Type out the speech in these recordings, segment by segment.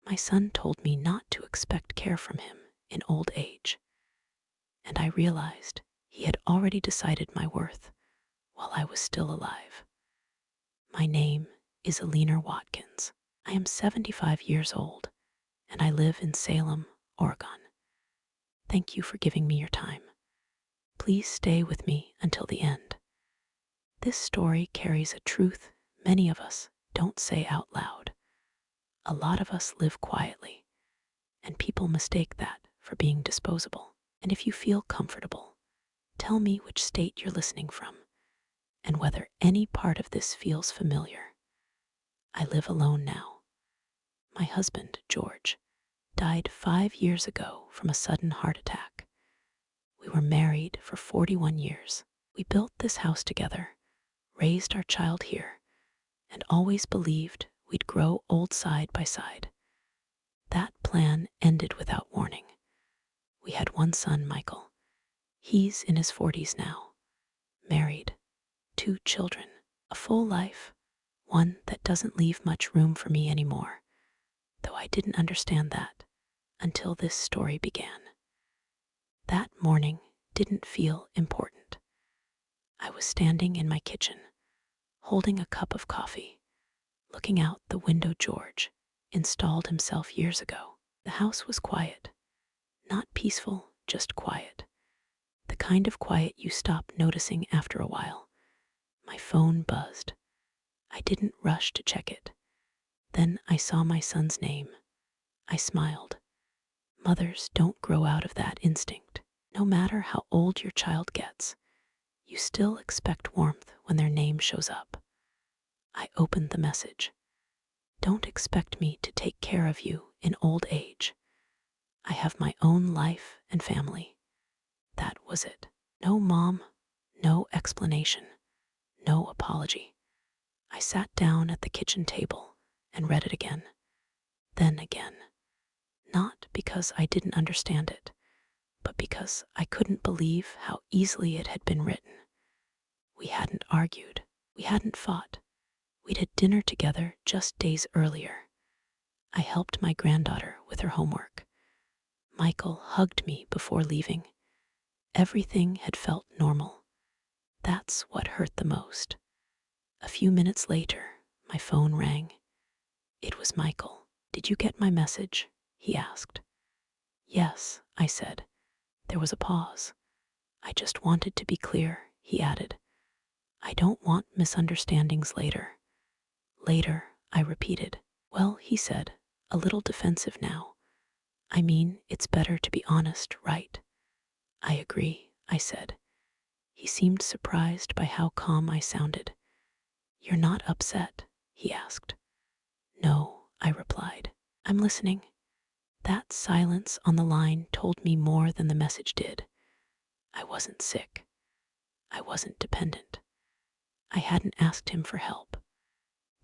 My son told me not to expect care from him in old age, and I realized he had already decided my worth while I was still alive. My name is Eleanor Watkins. I am 75 years old, and I live in Salem, Oregon. Thank you for giving me your time. Please stay with me until the end. This story carries a truth many of us don't say out loud. A lot of us live quietly, and people mistake that for being disposable. And if you feel comfortable, tell me which state you're listening from and whether any part of this feels familiar. I live alone now. My husband, George, died 5 years ago from a sudden heart attack. We were married for 41 years. We built this house together, raised our child here, and always believed we'd grow old side by side. That plan ended without warning. We had one son, Michael. He's in his 40s now, married, 2 children, a full life, one that doesn't leave much room for me anymore, though I didn't understand that until this story began. That morning didn't feel important. I was standing in my kitchen, holding a cup of coffee, looking out the window. George installed himself years ago. The house was quiet, not peaceful, just quiet. The kind of quiet you stop noticing after a while. My phone buzzed. I didn't rush to check it. Then I saw my son's name. I smiled. Mothers don't grow out of that instinct. No matter how old your child gets, you still expect warmth when their name shows up. I opened the message. Don't expect me to take care of you in old age. I have my own life and family. That was it. No mom, no explanation, no apology. I sat down at the kitchen table and read it again, then again. Not because I didn't understand it, but because I couldn't believe how easily it had been written. We hadn't argued. We hadn't fought. We'd had dinner together just days earlier. I helped my granddaughter with her homework. Michael hugged me before leaving. Everything had felt normal. That's what hurt the most. A few minutes later, my phone rang. It was Michael. Did you get my message? He asked. Yes, I said. There was a pause. I just wanted to be clear, he added. I don't want misunderstandings later. Later, I repeated. Well, he said, a little defensive now. I mean, it's better to be honest, right? I agree, I said. He seemed surprised by how calm I sounded. You're not upset? He asked. No, I replied. I'm listening. That silence on the line told me more than the message did. I wasn't sick. I wasn't dependent. I hadn't asked him for help.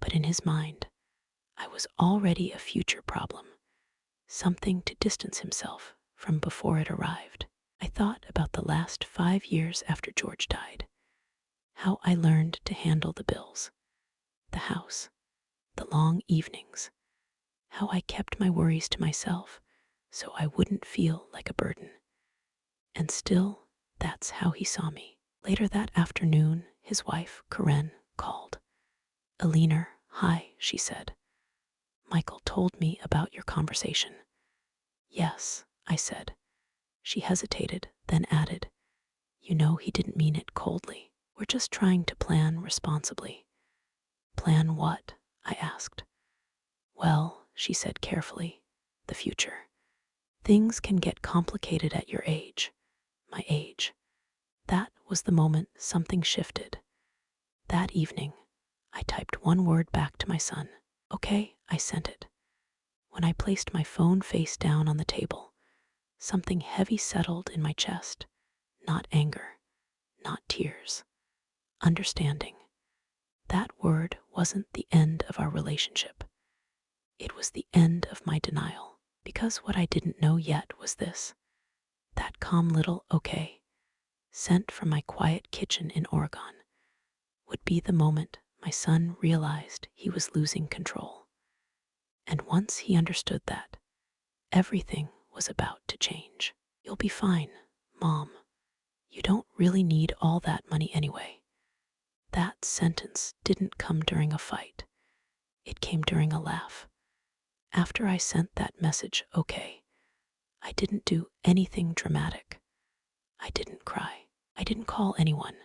But in his mind, I was already a future problem, something to distance himself from before it arrived. I thought about the last 5 years after George died, how I learned to handle the bills, the house, the long evenings, how I kept my worries to myself so I wouldn't feel like a burden. And still, that's how he saw me. Later that afternoon, his wife, Karen, called. Eleanor, hi, she said. Michael told me about your conversation. Yes, I said. She hesitated, then added, you know he didn't mean it coldly. We're just trying to plan responsibly. Plan what? I asked. Well, she said carefully, the future. Things can get complicated at your age, my age. That was the moment something shifted. That evening, I typed one word back to my son. Okay, I sent it. When I placed my phone face down on the table, something heavy settled in my chest. Not anger, not tears. Understanding. That word wasn't the end of our relationship. It was the end of my denial, because what I didn't know yet was this. That calm little okay, sent from my quiet kitchen in Oregon, would be the moment my son realized he was losing control. And once he understood that, everything was about to change. "You'll be fine, Mom. You don't really need all that money anyway." That sentence didn't come during a fight. It came during a laugh. After I sent that message, okay, I didn't do anything dramatic. I didn't cry. I didn't call anyone.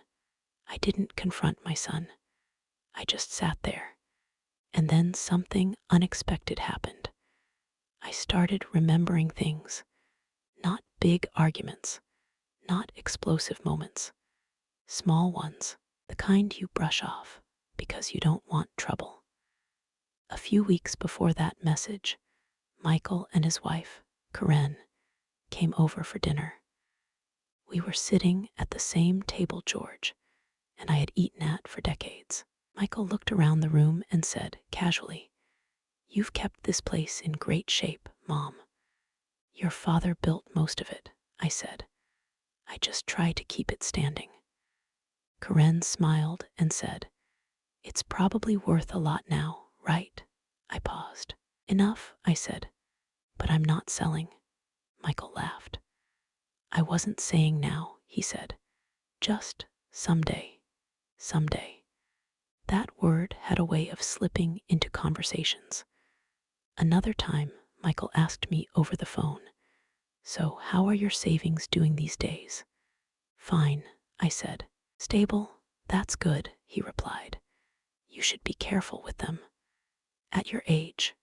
I didn't confront my son. I just sat there. And then something unexpected happened. I started remembering things, not big arguments, not explosive moments, small ones, the kind you brush off because you don't want trouble. A few weeks before that message, Michael and his wife, Karen, came over for dinner. We were sitting at the same table George and I had eaten at for decades. Michael looked around the room and said, casually, "You've kept this place in great shape, Mom." "Your father built most of it," I said. "I just try to keep it standing." Karen smiled and said, "It's probably worth a lot now, right?" I paused. "Enough," I said, "but I'm not selling." Michael laughed. "I wasn't saying now," he said. "Just someday, someday." That word had a way of slipping into conversations. Another time, Michael asked me over the phone, "So how are your savings doing these days?" "Fine," I said. "Stable? That's good," he replied. "You should be careful with them. At your age,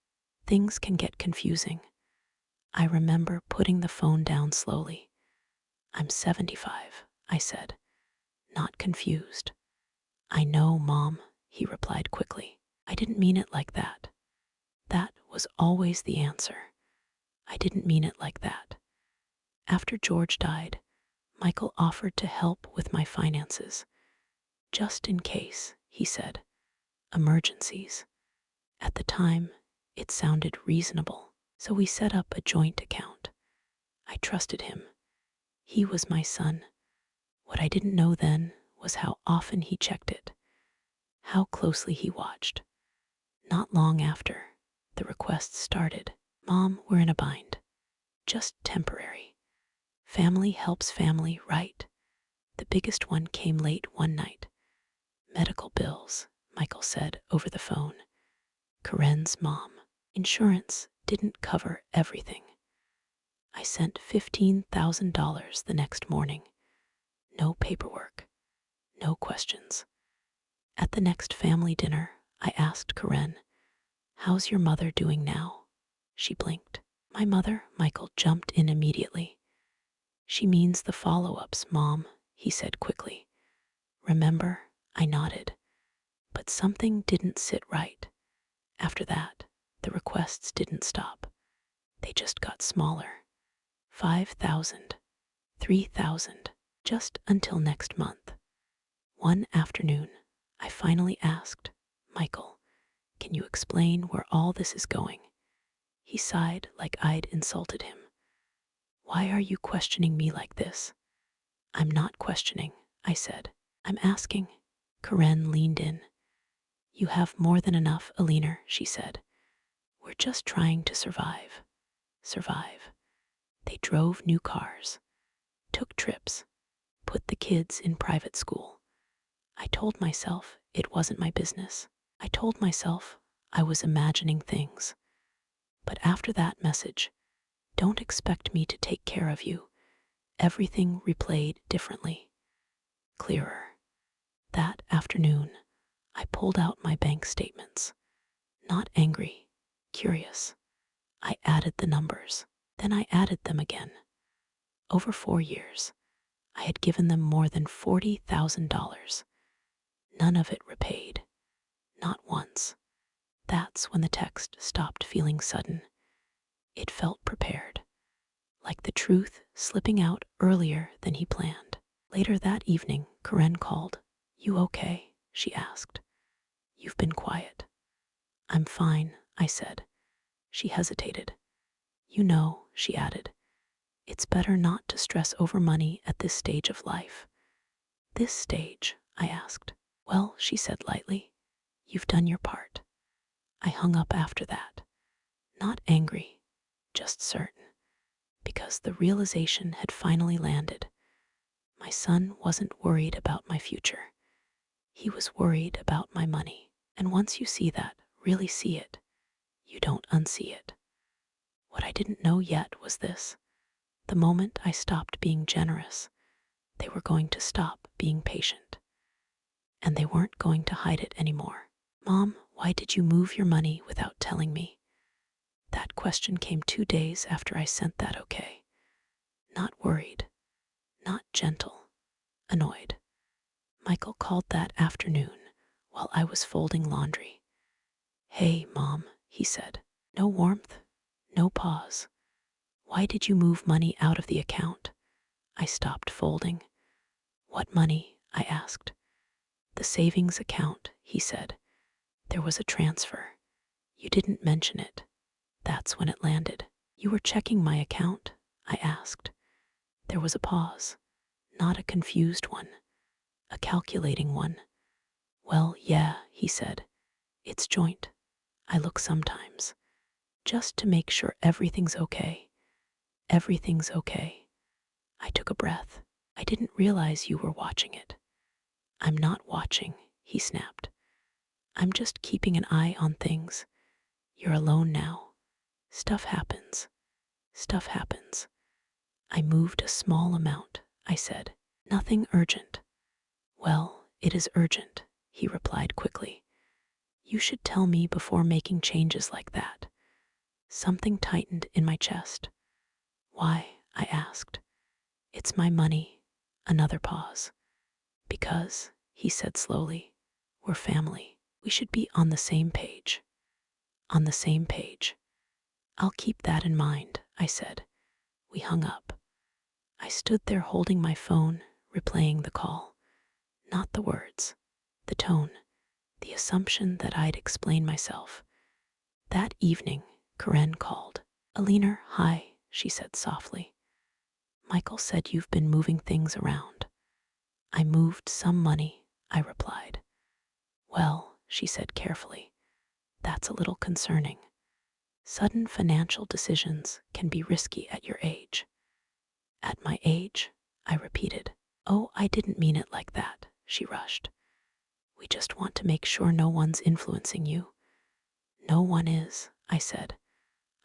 things can get confusing." I remember putting the phone down slowly. "I'm 75, I said, not confused. "I know, Mom," he replied quickly. "I didn't mean it like that." That was always the answer. "I didn't mean it like that." After George died, Michael offered to help with my finances. "Just in case," he said. "Emergencies." At the time, it sounded reasonable, so we set up a joint account. I trusted him. He was my son. What I didn't know then was how often he checked it, how closely he watched. Not long after, the requests started. "Mom, we're in a bind. Just temporary. Family helps family, right?" The biggest one came late one night. "Medical bills," Michael said over the phone. "Karen's mom. Insurance didn't cover everything." I sent $15,000 the next morning. No paperwork, no questions. At the next family dinner, I asked Karen, "How's your mother doing now?" She blinked. "My mother?" Michael jumped in immediately. "She means the follow-ups, Mom," he said quickly. "Remember?" I nodded. But something didn't sit right. After that, the requests didn't stop. They just got smaller. 5,000, 3,000, just until next month. One afternoon, I finally asked, "Michael, can you explain where all this is going?" He sighed like I'd insulted him. "Why are you questioning me like this?" "I'm not questioning," I said. "I'm asking." Karen leaned in. "You have more than enough, Eleanor," she said. "We're just trying to survive." Survive. They drove new cars, took trips, put the kids in private school. I told myself it wasn't my business. I told myself I was imagining things. But after that message, "Don't expect me to take care of you," everything replayed differently, clearer. That afternoon, I pulled out my bank statements. Not angry, curious. I added the numbers. Then I added them again. Over 4 years, I had given them more than $40,000. None of it repaid. Not once. That's when the text stopped feeling sudden. It felt prepared, like the truth slipping out earlier than he planned. Later that evening, Karen called. "You okay?" she asked. "You've been quiet." "I'm fine," I said. She hesitated. "You know," she added, "it's better not to stress over money at this stage of life." "This stage?" I asked. "Well," she said lightly, "you've done your part." I hung up after that. Not angry, just certain, because the realization had finally landed. My son wasn't worried about my future. He was worried about my money. And once you see that, really see it, you don't unsee it. What I didn't know yet was this. The moment I stopped being generous, they were going to stop being patient. And they weren't going to hide it anymore. Mom, why did you move your money without telling me? That question came 2 days after I sent that okay. Not worried, not gentle, annoyed. Michael called that afternoon while I was folding laundry. Hey, Mom, he said. No warmth, no pause. Why did you move money out of the account? I stopped folding. What money? I asked. The savings account, he said. There was a transfer. You didn't mention it. That's when it landed. You were checking my account? I asked. There was a pause. Not a confused one. A calculating one. Well, yeah, he said. It's joint. I look sometimes. Just to make sure everything's okay. Everything's okay. I took a breath. I didn't realize you were watching it. I'm not watching, he snapped. I'm just keeping an eye on things. You're alone now. Stuff happens. Stuff happens. I moved a small amount, I said. Nothing urgent. Well, it is urgent, he replied quickly. You should tell me before making changes like that. Something tightened in my chest. Why? I asked. It's my money. Another pause. Because, he said slowly, we're family. We should be on the same page. On the same page. I'll keep that in mind, I said. We hung up. I stood there holding my phone, replaying the call. Not the words, the tone, the assumption that I'd explain myself. That evening, Karen called. Eleanor, hi, she said softly. Michael said you've been moving things around. I moved some money, I replied. Well, she said carefully, that's a little concerning. Sudden financial decisions can be risky at your age. At my age, I repeated. Oh, I didn't mean it like that, she rushed. We just want to make sure no one's influencing you. No one is, I said.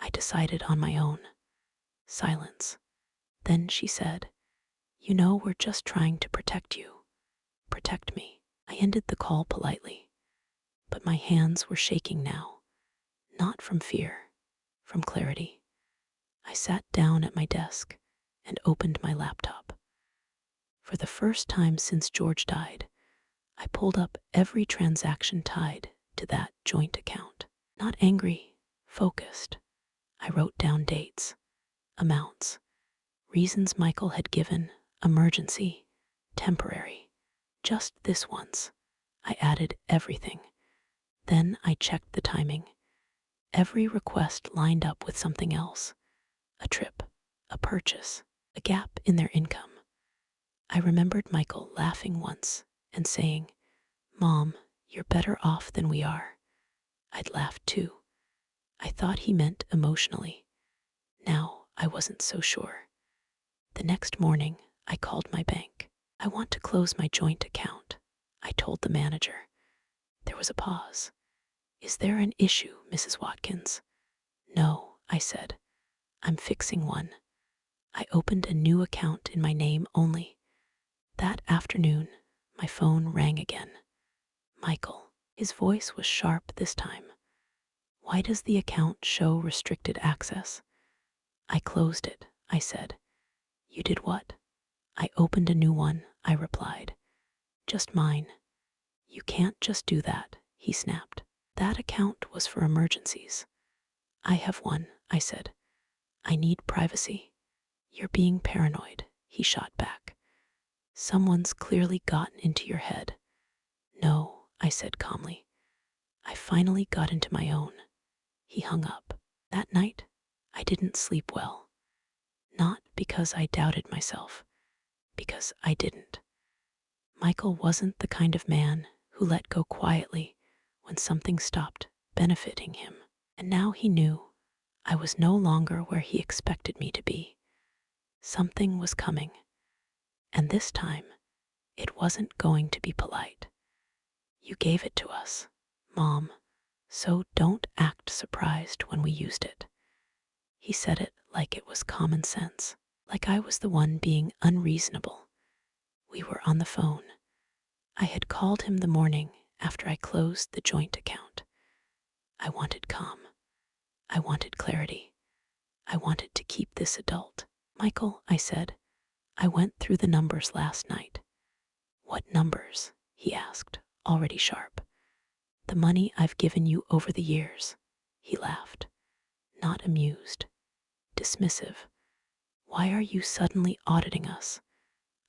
I decided on my own. Silence. Then she said, you know, we're just trying to protect you. Protect me. I ended the call politely, but my hands were shaking now. Not from fear, from clarity. I sat down at my desk and opened my laptop. For the first time since George died, I pulled up every transaction tied to that joint account. Not angry, focused. I wrote down dates, amounts, reasons Michael had given, emergency, temporary. Just this once. I added everything. Then I checked the timing. Every request lined up with something else. A trip, a purchase, a gap in their income. I remembered Michael laughing once and saying, Mom, you're better off than we are. I'd laughed too. I thought he meant emotionally. Now I wasn't so sure. The next morning, I called my bank. I want to close my joint account, I told the manager. There was a pause. Is there an issue, Mrs. Watkins? No, I said. I'm fixing one. I opened a new account in my name only. That afternoon, my phone rang again. Michael. His voice was sharp this time. Why does the account show restricted access? I closed it, I said. You did what? I opened a new one, I replied. Just mine. You can't just do that, he snapped. That account was for emergencies. I have one, I said. I need privacy. You're being paranoid, he shot back. Someone's clearly gotten into your head. No, I said calmly. I finally got into my own. He hung up. That night, I didn't sleep well. Not because I doubted myself, because I didn't. Michael wasn't the kind of man who let go quietly when something stopped benefiting him. And now he knew. I was no longer where he expected me to be. Something was coming, and this time it wasn't going to be polite. You gave it to us, Mom, so don't act surprised when we used it. He said it like it was common sense, like I was the one being unreasonable. We were on the phone. I had called him the morning after I closed the joint account. I wanted calm. I wanted clarity. I wanted to keep this adult. Michael, I said, I went through the numbers last night. What numbers? He asked, already sharp. The money I've given you over the years. He laughed, not amused, dismissive. Why are you suddenly auditing us?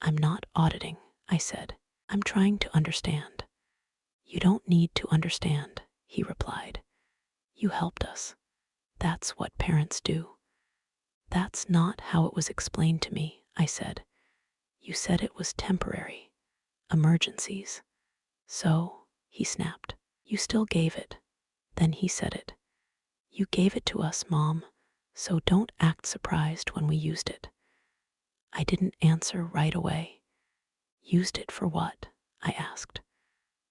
I'm not auditing, I said. I'm trying to understand. You don't need to understand, he replied. You helped us. That's what parents do. That's not how it was explained to me, I said. You said it was temporary. Emergencies. So, he snapped, you still gave it. Then he said it. You gave it to us, Mom, so don't act surprised when we used it. I didn't answer right away. Used it for what? I asked.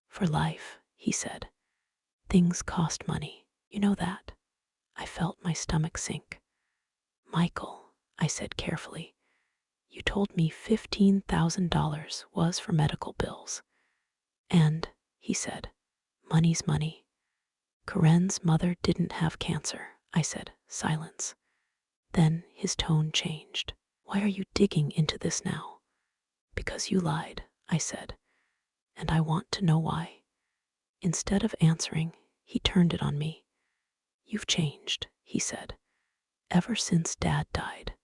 For life, he said. Things cost money. You know that. I felt my stomach sink. Michael, I said carefully, you told me $15,000 was for medical bills. And, he said, money's money. Karen's mother didn't have cancer, I said. Silence. Then his tone changed. Why are you digging into this now? Because you lied, I said, and I want to know why. Instead of answering, he turned it on me. You've changed, he said, ever since Dad died.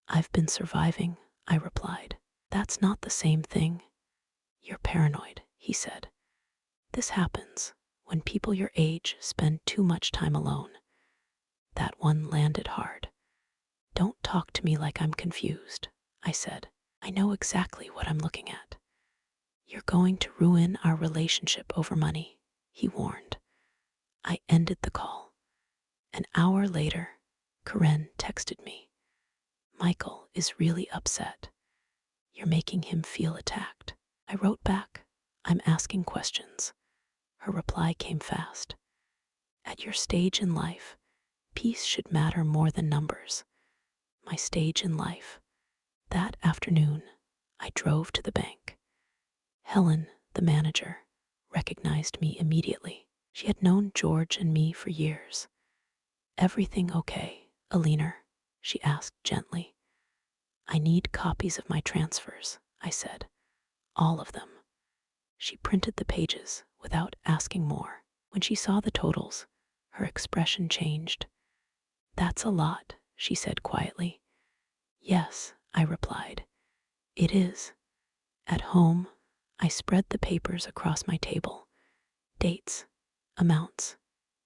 I've been surviving, I replied. That's not the same thing. You're paranoid, he said. This happens when people your age spend too much time alone. That one landed hard. Don't talk to me like I'm confused, I said. I know exactly what I'm looking at. You're going to ruin our relationship over money, he warned. I ended the call. An hour later, Karen texted me. Michael is really upset. You're making him feel attacked. I wrote back, I'm asking questions. Her reply came fast. At your stage in life, peace should matter more than numbers. My stage in life. That afternoon, I drove to the bank. Helen, the manager, recognized me immediately. She had known George and me for years. Everything okay, Eleanor? She asked gently. I need copies of my transfers, I said. All of them. She printed the pages without asking more. When she saw the totals, her expression changed. That's a lot, she said quietly. Yes, I replied. It is. At home, I spread the papers across my table. Dates, amounts,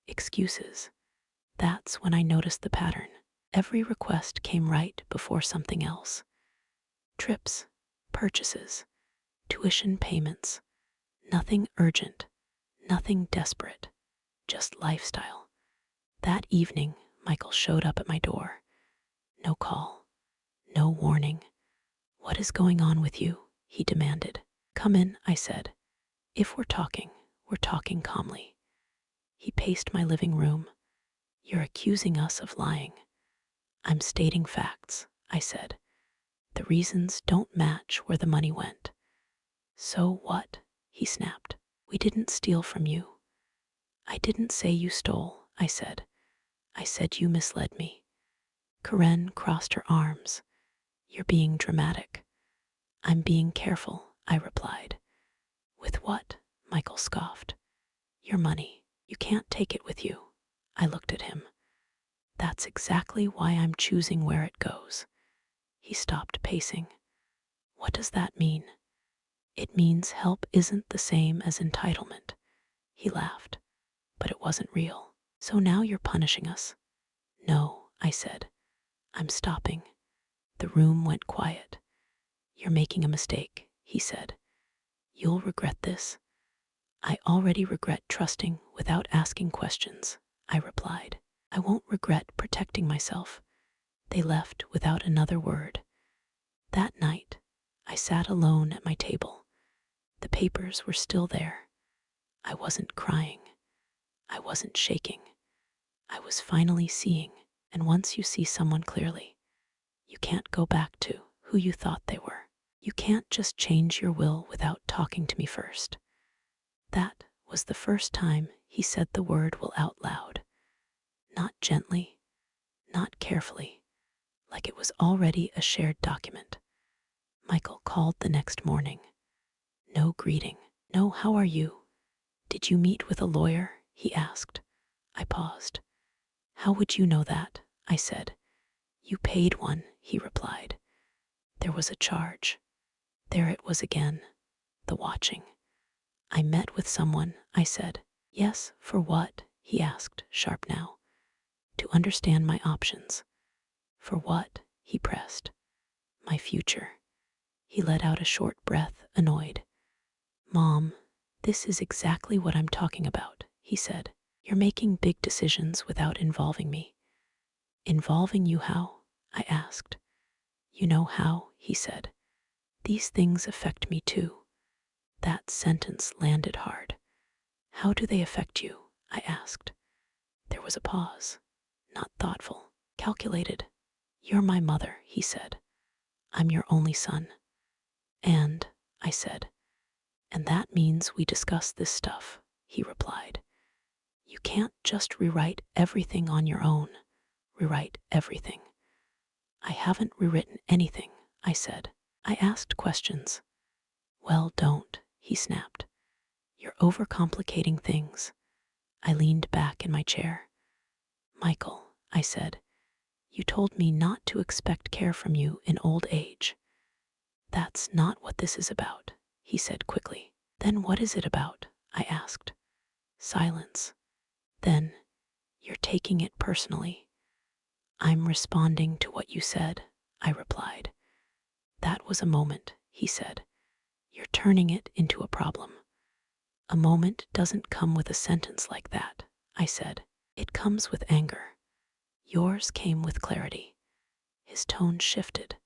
excuses. That's when I noticed the pattern. Every request came right before something else. Trips, purchases, tuition payments. Nothing urgent, nothing desperate, just lifestyle. That evening, Michael showed up at my door. No call, no warning. What is going on with you? He demanded. Come in, I said. If we're talking calmly. He paced my living room. You're accusing us of lying. I'm stating facts, I said. The reasons don't match where the money went. So what? He snapped. We didn't steal from you. I didn't say you stole, I said. I said you misled me. Karen crossed her arms. You're being dramatic. I'm being careful, I replied. With what? Michael scoffed. Your money. You can't take it with you. I looked at him. That's exactly why I'm choosing where it goes. He stopped pacing. What does that mean? It means help isn't the same as entitlement. He laughed, but it wasn't real. So now you're punishing us. No, I said. I'm stopping. The room went quiet. You're making a mistake, he said. You'll regret this. I already regret trusting without asking questions, I replied. I won't regret protecting myself. They left without another word. That night, I sat alone at my table. The papers were still there. I wasn't crying. I wasn't shaking. I was finally seeing, and once you see someone clearly, you can't go back to who you thought they were. You can't just change your will without talking to me first. That was the first time he said the word will out loud. Not gently, not carefully, like it was already a shared document. Michael called the next morning. No greeting. No, how are you? Did you meet with a lawyer? He asked. I paused. How would you know that? I said. You paid one, he replied. There was a charge. There it was again, the watching. I met with someone, I said. Yes, for what? He asked, sharp now. To understand my options. For what? He pressed. My future. He let out a short breath, annoyed. Mom, this is exactly what I'm talking about, he said. You're making big decisions without involving me. Involving you how? I asked. You know how, he said. These things affect me too. That sentence landed hard. How do they affect you? I asked. There was a pause. Not thoughtful, calculated. You're my mother, he said. I'm your only son. And, I said, and that means we discuss this stuff, he replied. You can't just rewrite everything on your own. Rewrite everything. I haven't rewritten anything, I said. I asked questions. Well, don't, he snapped. You're overcomplicating things. I leaned back in my chair. Michael, I said, you told me not to expect care from you in old age. That's not what this is about, he said quickly. Then what is it about? I asked. Silence. Then, you're taking it personally. I'm responding to what you said, I replied. That was a moment, he said. You're turning it into a problem. A moment doesn't come with a sentence like that, I said. It comes with anger. Yours came with clarity. His tone shifted.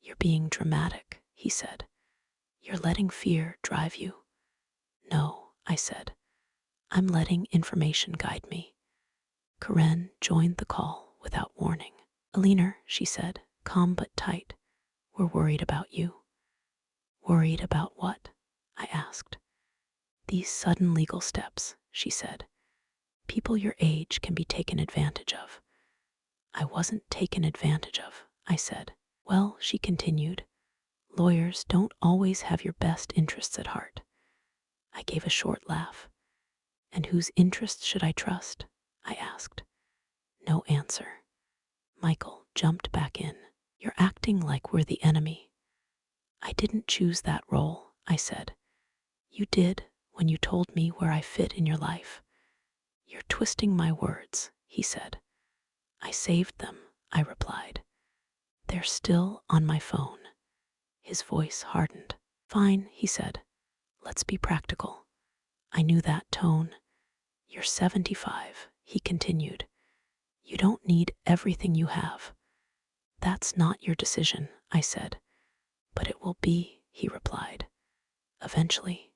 You're being dramatic, he said. You're letting fear drive you. No, I said. I'm letting information guide me. Karen joined the call without warning. Eleanor, she said, calm but tight. We're worried about you. Worried about what? I asked. These sudden legal steps, she said. People your age can be taken advantage of. I wasn't taken advantage of, I said. Well, she continued, lawyers don't always have your best interests at heart. I gave a short laugh. And whose interests should I trust? I asked. No answer. Michael jumped back in. You're acting like we're the enemy. I didn't choose that role, I said. You did when you told me where I fit in your life. You're twisting my words, he said. I saved them, I replied. They're still on my phone. His voice hardened. Fine, he said. Let's be practical. I knew that tone. You're 75, he continued. You don't need everything you have. That's not your decision, I said. But it will be, he replied. Eventually.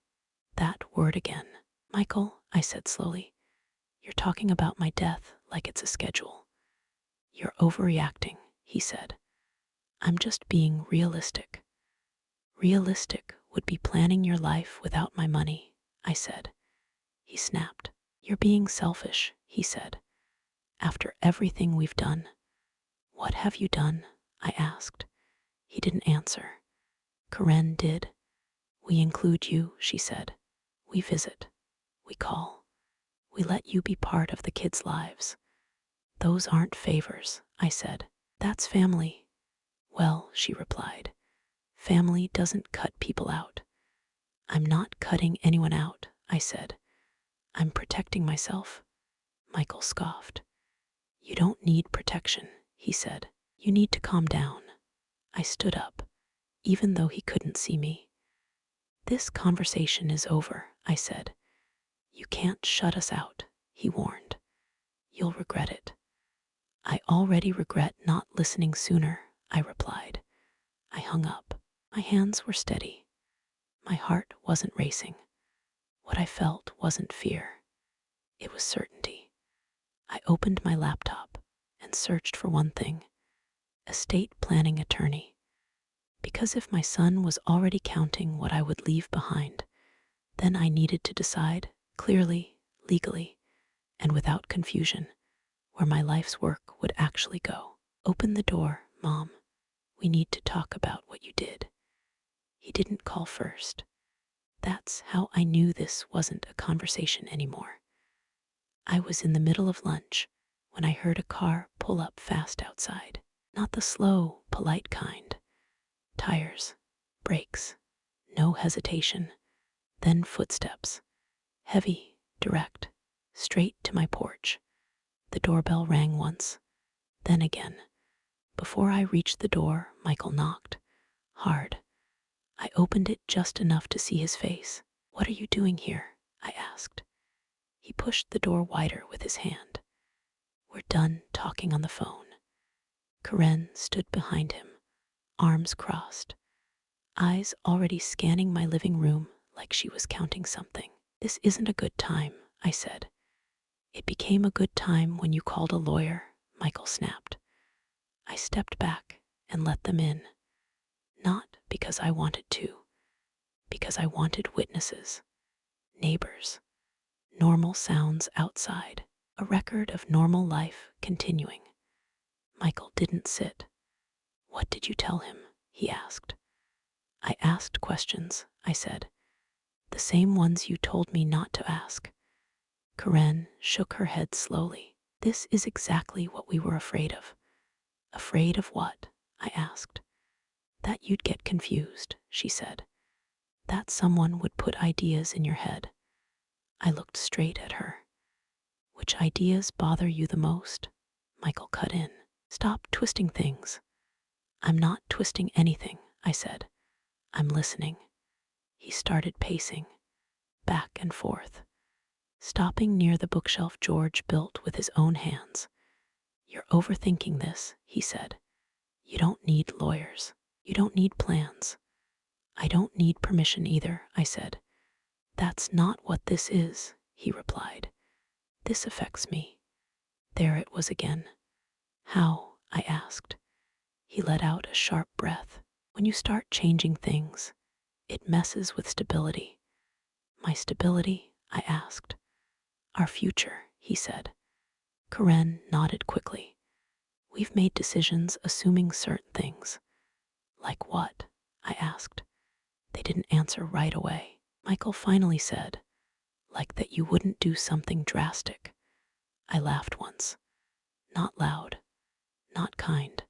That word again. Michael, I said slowly. You're talking about my death like it's a schedule. You're overreacting, he said. I'm just being realistic. Realistic would be planning your life without my money, I said. He snapped. You're being selfish, he said. After everything we've done. What have you done? I asked. He didn't answer. Karen did. We include you, she said. We visit. We call. We let you be part of the kids' lives. Those aren't favors, I said. That's family. Well, she replied. Family doesn't cut people out. I'm not cutting anyone out, I said. I'm protecting myself. Michael scoffed. You don't need protection, he said. You need to calm down. I stood up, even though he couldn't see me. This conversation is over, I said. You can't shut us out, he warned. You'll regret it. I already regret not listening sooner, I replied. I hung up. My hands were steady. My heart wasn't racing. What I felt wasn't fear. It was certainty. I opened my laptop and searched for one thing: estate planning attorney. Because if my son was already counting what I would leave behind, then I needed to decide clearly, legally, and without confusion where my life's work would actually go. Open the door, Mom. We need to talk about what you did. He didn't call first. That's how I knew this wasn't a conversation anymore. I was in the middle of lunch when I heard a car pull up fast outside. Not the slow, polite kind. Tires, brakes, no hesitation. Then footsteps. Heavy, direct, straight to my porch. The doorbell rang once, then again. Before I reached the door, Michael knocked. Hard. I opened it just enough to see his face. What are you doing here? I asked. He pushed the door wider with his hand. We're done talking on the phone. Karen stood behind him, arms crossed, eyes already scanning my living room like she was counting something. This isn't a good time, I said. It became a good time when you called a lawyer, Michael snapped. I stepped back and let them in. Not because I wanted to, because I wanted witnesses, neighbors, normal sounds outside, a record of normal life continuing. Michael didn't sit. What did you tell him? He asked. I asked questions, I said. The same ones you told me not to ask. Karen shook her head slowly. This is exactly what we were afraid of. Afraid of what? I asked. That you'd get confused, she said. That someone would put ideas in your head. I looked straight at her. Which ideas bother you the most? Michael cut in. Stop twisting things. I'm not twisting anything, I said. I'm listening. He started pacing, back and forth, stopping near the bookshelf George built with his own hands. You're overthinking this, he said. You don't need lawyers. You don't need plans. I don't need permission either, I said. That's not what this is, he replied. This affects me. There it was again. How? I asked. He let out a sharp breath. When you start changing things, it messes with stability. My stability? I asked. Our future, he said. Karen nodded quickly. We've made decisions assuming certain things. Like what? I asked. They didn't answer right away. Michael finally said, like that you wouldn't do something drastic. I laughed once. Not loud, not kind.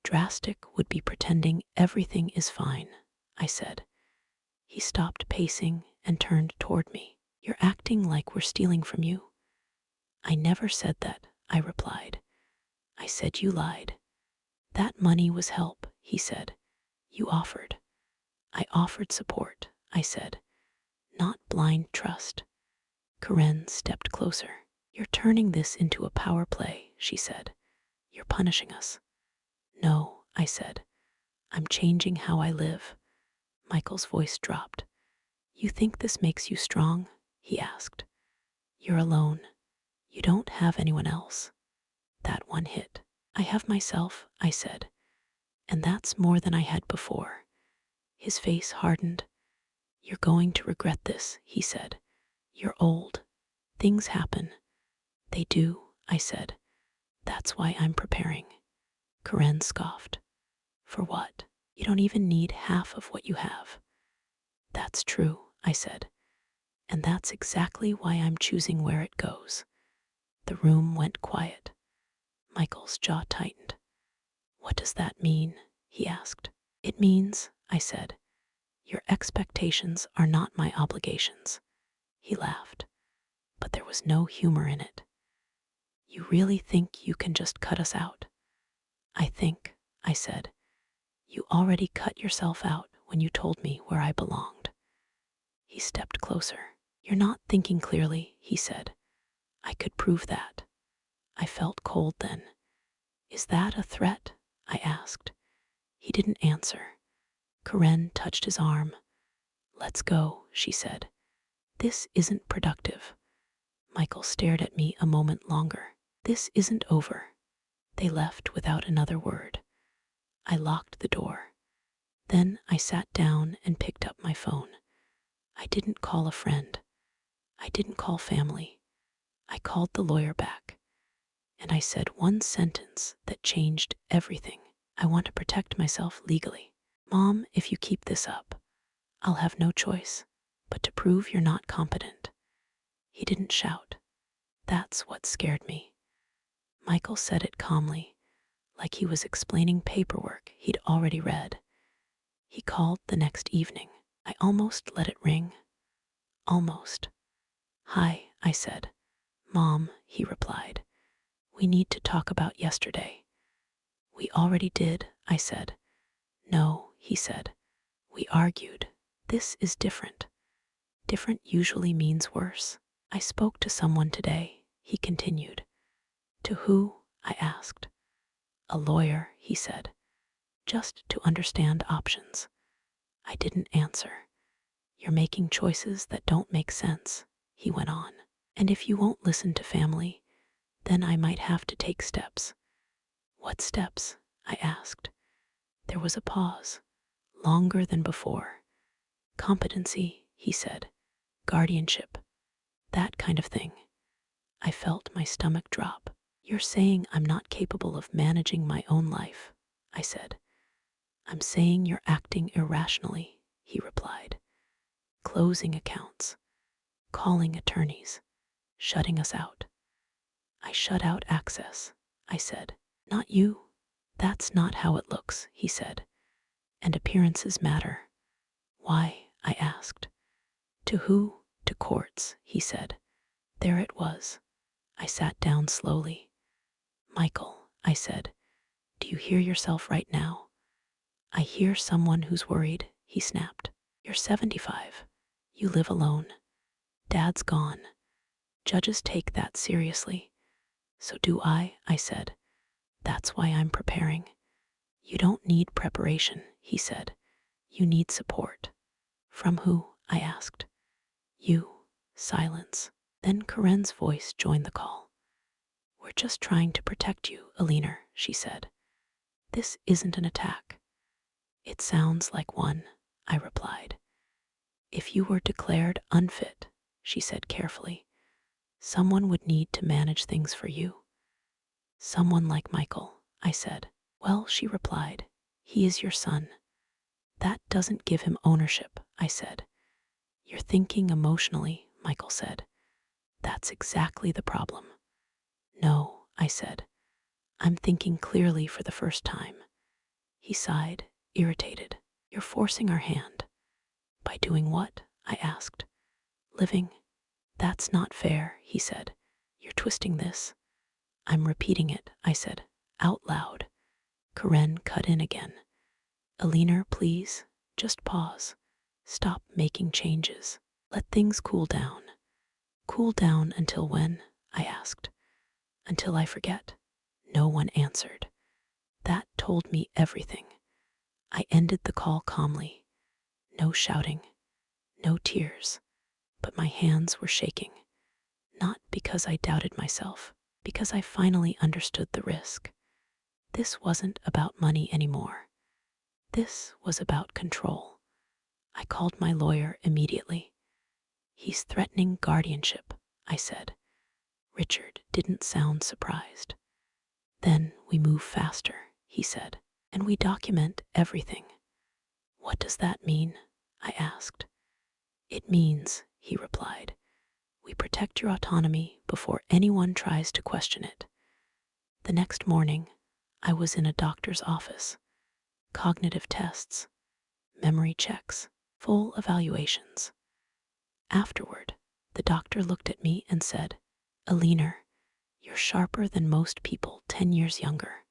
Drastic would be pretending everything is fine, I said. He stopped pacing and turned toward me. You're acting like we're stealing from you. I never said that, I replied. I said you lied. That money was help, he said. You offered. I offered support, I said. Not blind trust. Karen stepped closer. You're turning this into a power play, she said. You're punishing us. No, I said. I'm changing how I live. Michael's voice dropped. You think this makes you strong? He asked. You're alone. You don't have anyone else. That one hit. I have myself, I said. And that's more than I had before. His face hardened. You're going to regret this, he said. You're old. Things happen. They do, I said. That's why I'm preparing. Karen scoffed. For what? You don't even need half of what you have. That's true, I said. And that's exactly why I'm choosing where it goes. The room went quiet. Michael's jaw tightened. What does that mean? He asked. It means, I said, your expectations are not my obligations. He laughed, but there was no humor in it. You really think you can just cut us out? I think, I said. You already cut yourself out when you told me where I belonged. He stepped closer. You're not thinking clearly, he said. I could prove that. I felt cold then. Is that a threat? I asked. He didn't answer. Karen touched his arm. Let's go, she said. This isn't productive. Michael stared at me a moment longer. This isn't over. They left without another word. I locked the door. Then I sat down and picked up my phone. I didn't call a friend. I didn't call family. I called the lawyer back. And I said one sentence that changed everything. I want to protect myself legally. Mom, if you keep this up, I'll have no choice but to prove you're not competent. He didn't shout. That's what scared me. Michael said it calmly, like he was explaining paperwork he'd already read. He called the next evening. I almost let it ring. Almost. Hi, I said. Mom, he replied. We need to talk about yesterday. We already did, I said. No, he said. We argued. This is different. Different usually means worse. I spoke to someone today, he continued. To who? I asked. A lawyer, he said. Just to understand options. I didn't answer. You're making choices that don't make sense, he went on. And if you won't listen to family, then I might have to take steps. What steps? I asked. There was a pause, longer than before. Competency, he said. Guardianship. That kind of thing. I felt my stomach drop. You're saying I'm not capable of managing my own life, I said. I'm saying you're acting irrationally, he replied. Closing accounts, calling attorneys, shutting us out. I shut out access, I said. Not you. That's not how it looks, he said. And appearances matter. Why? I asked. To who? To courts, he said. There it was. I sat down slowly. Michael, I said, do you hear yourself right now? I hear someone who's worried, he snapped. You're 75. You live alone. Dad's gone. Judges take that seriously. So do I said. That's why I'm preparing. You don't need preparation, he said. You need support. From who? I asked. You. Silence. Then Karen's voice joined the call. We're just trying to protect you, Eleanor, she said. This isn't an attack. It sounds like one, I replied. If you were declared unfit, she said carefully, someone would need to manage things for you. Someone like Michael, I said. Well, she replied, he is your son. That doesn't give him ownership, I said. You're thinking emotionally, Michael said. That's exactly the problem. No, I said. I'm thinking clearly for the first time. He sighed, irritated. You're forcing our hand. By doing what? I asked. Living. That's not fair, he said. You're twisting this. I'm repeating it, I said, out loud. Karen cut in again. Eleanor, please, just pause. Stop making changes. Let things cool down. Cool down until when? I asked. Until I forget. No one answered. That told me everything. I ended the call calmly. No shouting, no tears, but my hands were shaking. Not because I doubted myself, because I finally understood the risk. This wasn't about money anymore. This was about control. I called my lawyer immediately. He's threatening guardianship, I said. Richard didn't sound surprised. Then we move faster, he said, and we document everything. What does that mean? I asked. It means, he replied, we protect your autonomy before anyone tries to question it. The next morning, I was in a doctor's office. Cognitive tests, memory checks, full evaluations. Afterward, the doctor looked at me and said, Eleanor, you're sharper than most people 10 years younger.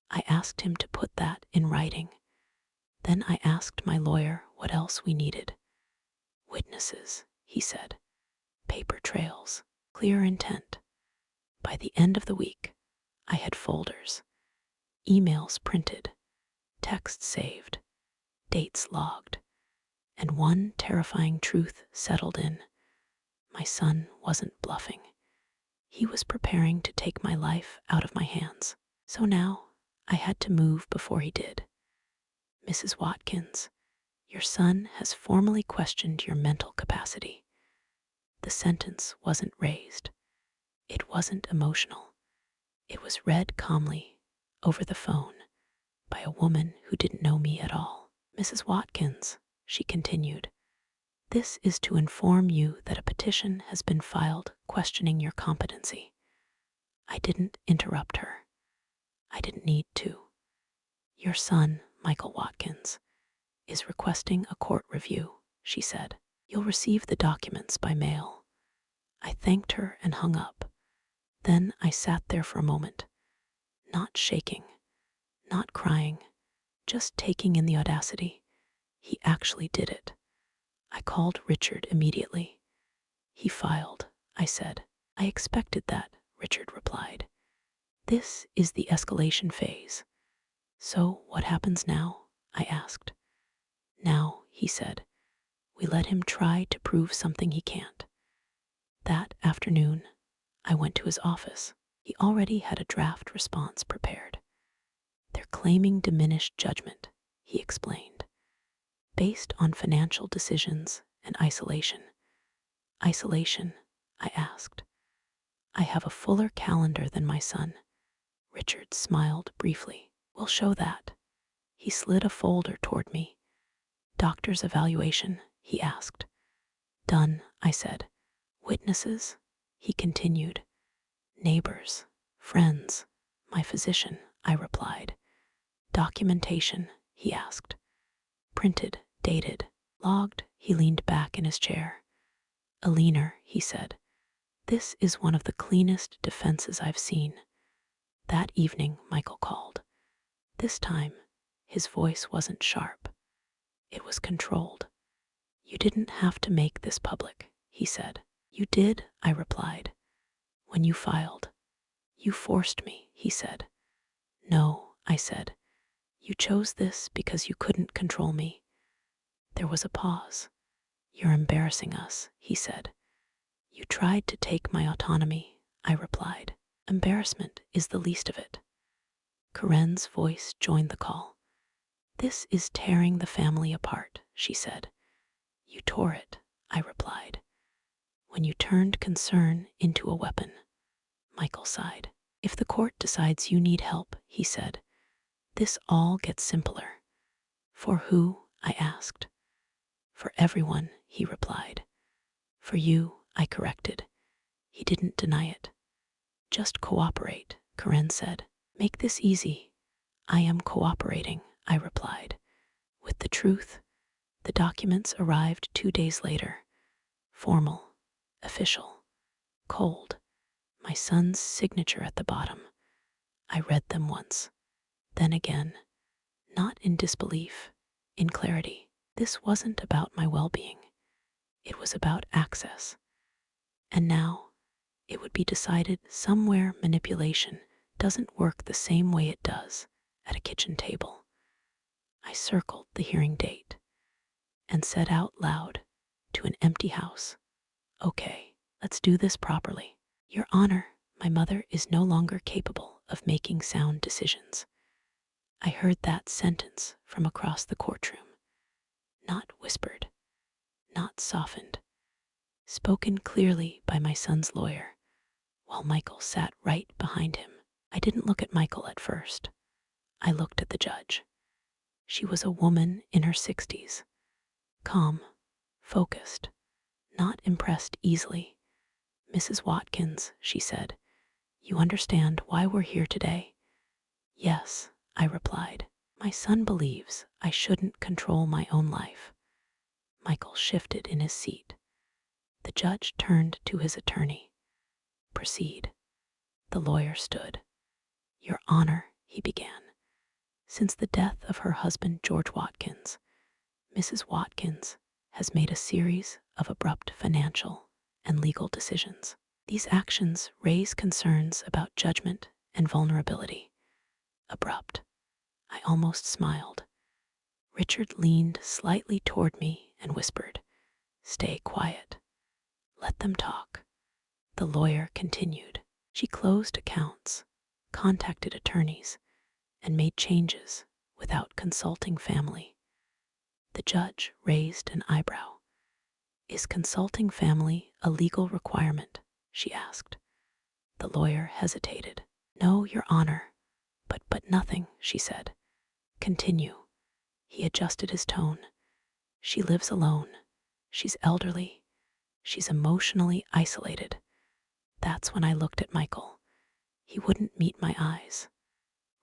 I asked him to put that in writing. Then I asked my lawyer what else we needed. Witnesses, he said. Paper trails, clear intent. By the end of the week, I had folders, emails printed, texts saved, dates logged, and one terrifying truth settled in. My son wasn't bluffing. He was preparing to take my life out of my hands. So now I had to move before he did. Mrs. Watkins, your son has formally questioned your mental capacity. The sentence wasn't raised. It wasn't emotional. It was read calmly over the phone by a woman who didn't know me at all. Mrs. Watkins, she continued, this is to inform you that a petition has been filed questioning your competency. I didn't interrupt her. I didn't need to. Your son, Michael Watkins, is requesting a court review, she said. You'll receive the documents by mail. I thanked her and hung up. Then I sat there for a moment, not shaking, not crying, just taking in the audacity. He actually did it. I called Richard immediately. He filed, I said. I expected that, Richard replied. This is the escalation phase. So what happens now? I asked. Now, he said, we let him try to prove something he can't. That afternoon, I went to his office. He already had a draft response prepared. They're claiming diminished judgment, he explained, based on financial decisions and isolation. Isolation, I asked. I have a fuller calendar than my son. Richard smiled briefly. We'll show that. He slid a folder toward me. Doctor's evaluation, he asked. Done, I said. Witnesses, he continued. Neighbors, friends, my physician, I replied. Documentation, he asked. Printed, dated, logged, he leaned back in his chair. Eleanor, he said, this is one of the cleanest defenses I've seen. That evening, Michael called. This time, his voice wasn't sharp. It was controlled. You didn't have to make this public, he said. You did, I replied. When you filed. You forced me, he said. No, I said. You chose this because you couldn't control me. There was a pause. You're embarrassing us, he said. You tried to take my autonomy, I replied. Embarrassment is the least of it. Corinne's voice joined the call. This is tearing the family apart, she said. You tore it, I replied. When you turned concern into a weapon, Michael sighed. If the court decides you need help, he said, this all gets simpler. For who? I asked. For everyone, he replied. For you, I corrected. He didn't deny it. Just cooperate, Corinne said. Make this easy. I am cooperating, I replied. With the truth, the documents arrived 2 days later. Formal, official, cold. My son's signature at the bottom. I read them once, then again, not in disbelief, in clarity. This wasn't about my well-being. It was about access. And now, it would be decided somewhere manipulation doesn't work the same way it does at a kitchen table. I circled the hearing date and said out loud to an empty house, okay, let's do this properly. Your Honor, my mother is no longer capable of making sound decisions. I heard that sentence from across the courtroom. Not whispered, not softened, spoken clearly by my son's lawyer, while Michael sat right behind him. I didn't look at Michael at first. I looked at the judge. She was a woman in her 60s, calm, focused, not impressed easily. Mrs. Watkins, she said, you understand why we're here today? Yes, I replied. My son believes I shouldn't control my own life. Michael shifted in his seat. The judge turned to his attorney. Proceed. The lawyer stood. Your Honor, he began. Since the death of her husband, George Watkins, Mrs. Watkins has made a series of abrupt financial and legal decisions. These actions raise concerns about judgment and vulnerability. Abrupt. I almost smiled. Richard leaned slightly toward me and whispered, "Stay quiet. Let them talk." The lawyer continued. She closed accounts, contacted attorneys, and made changes without consulting family. The judge raised an eyebrow. "Is consulting family a legal requirement?" she asked. The lawyer hesitated. "No, Your Honor, but nothing," she said. "Continue." He adjusted his tone. "She lives alone. She's elderly. She's emotionally isolated." That's when I looked at Michael. He wouldn't meet my eyes.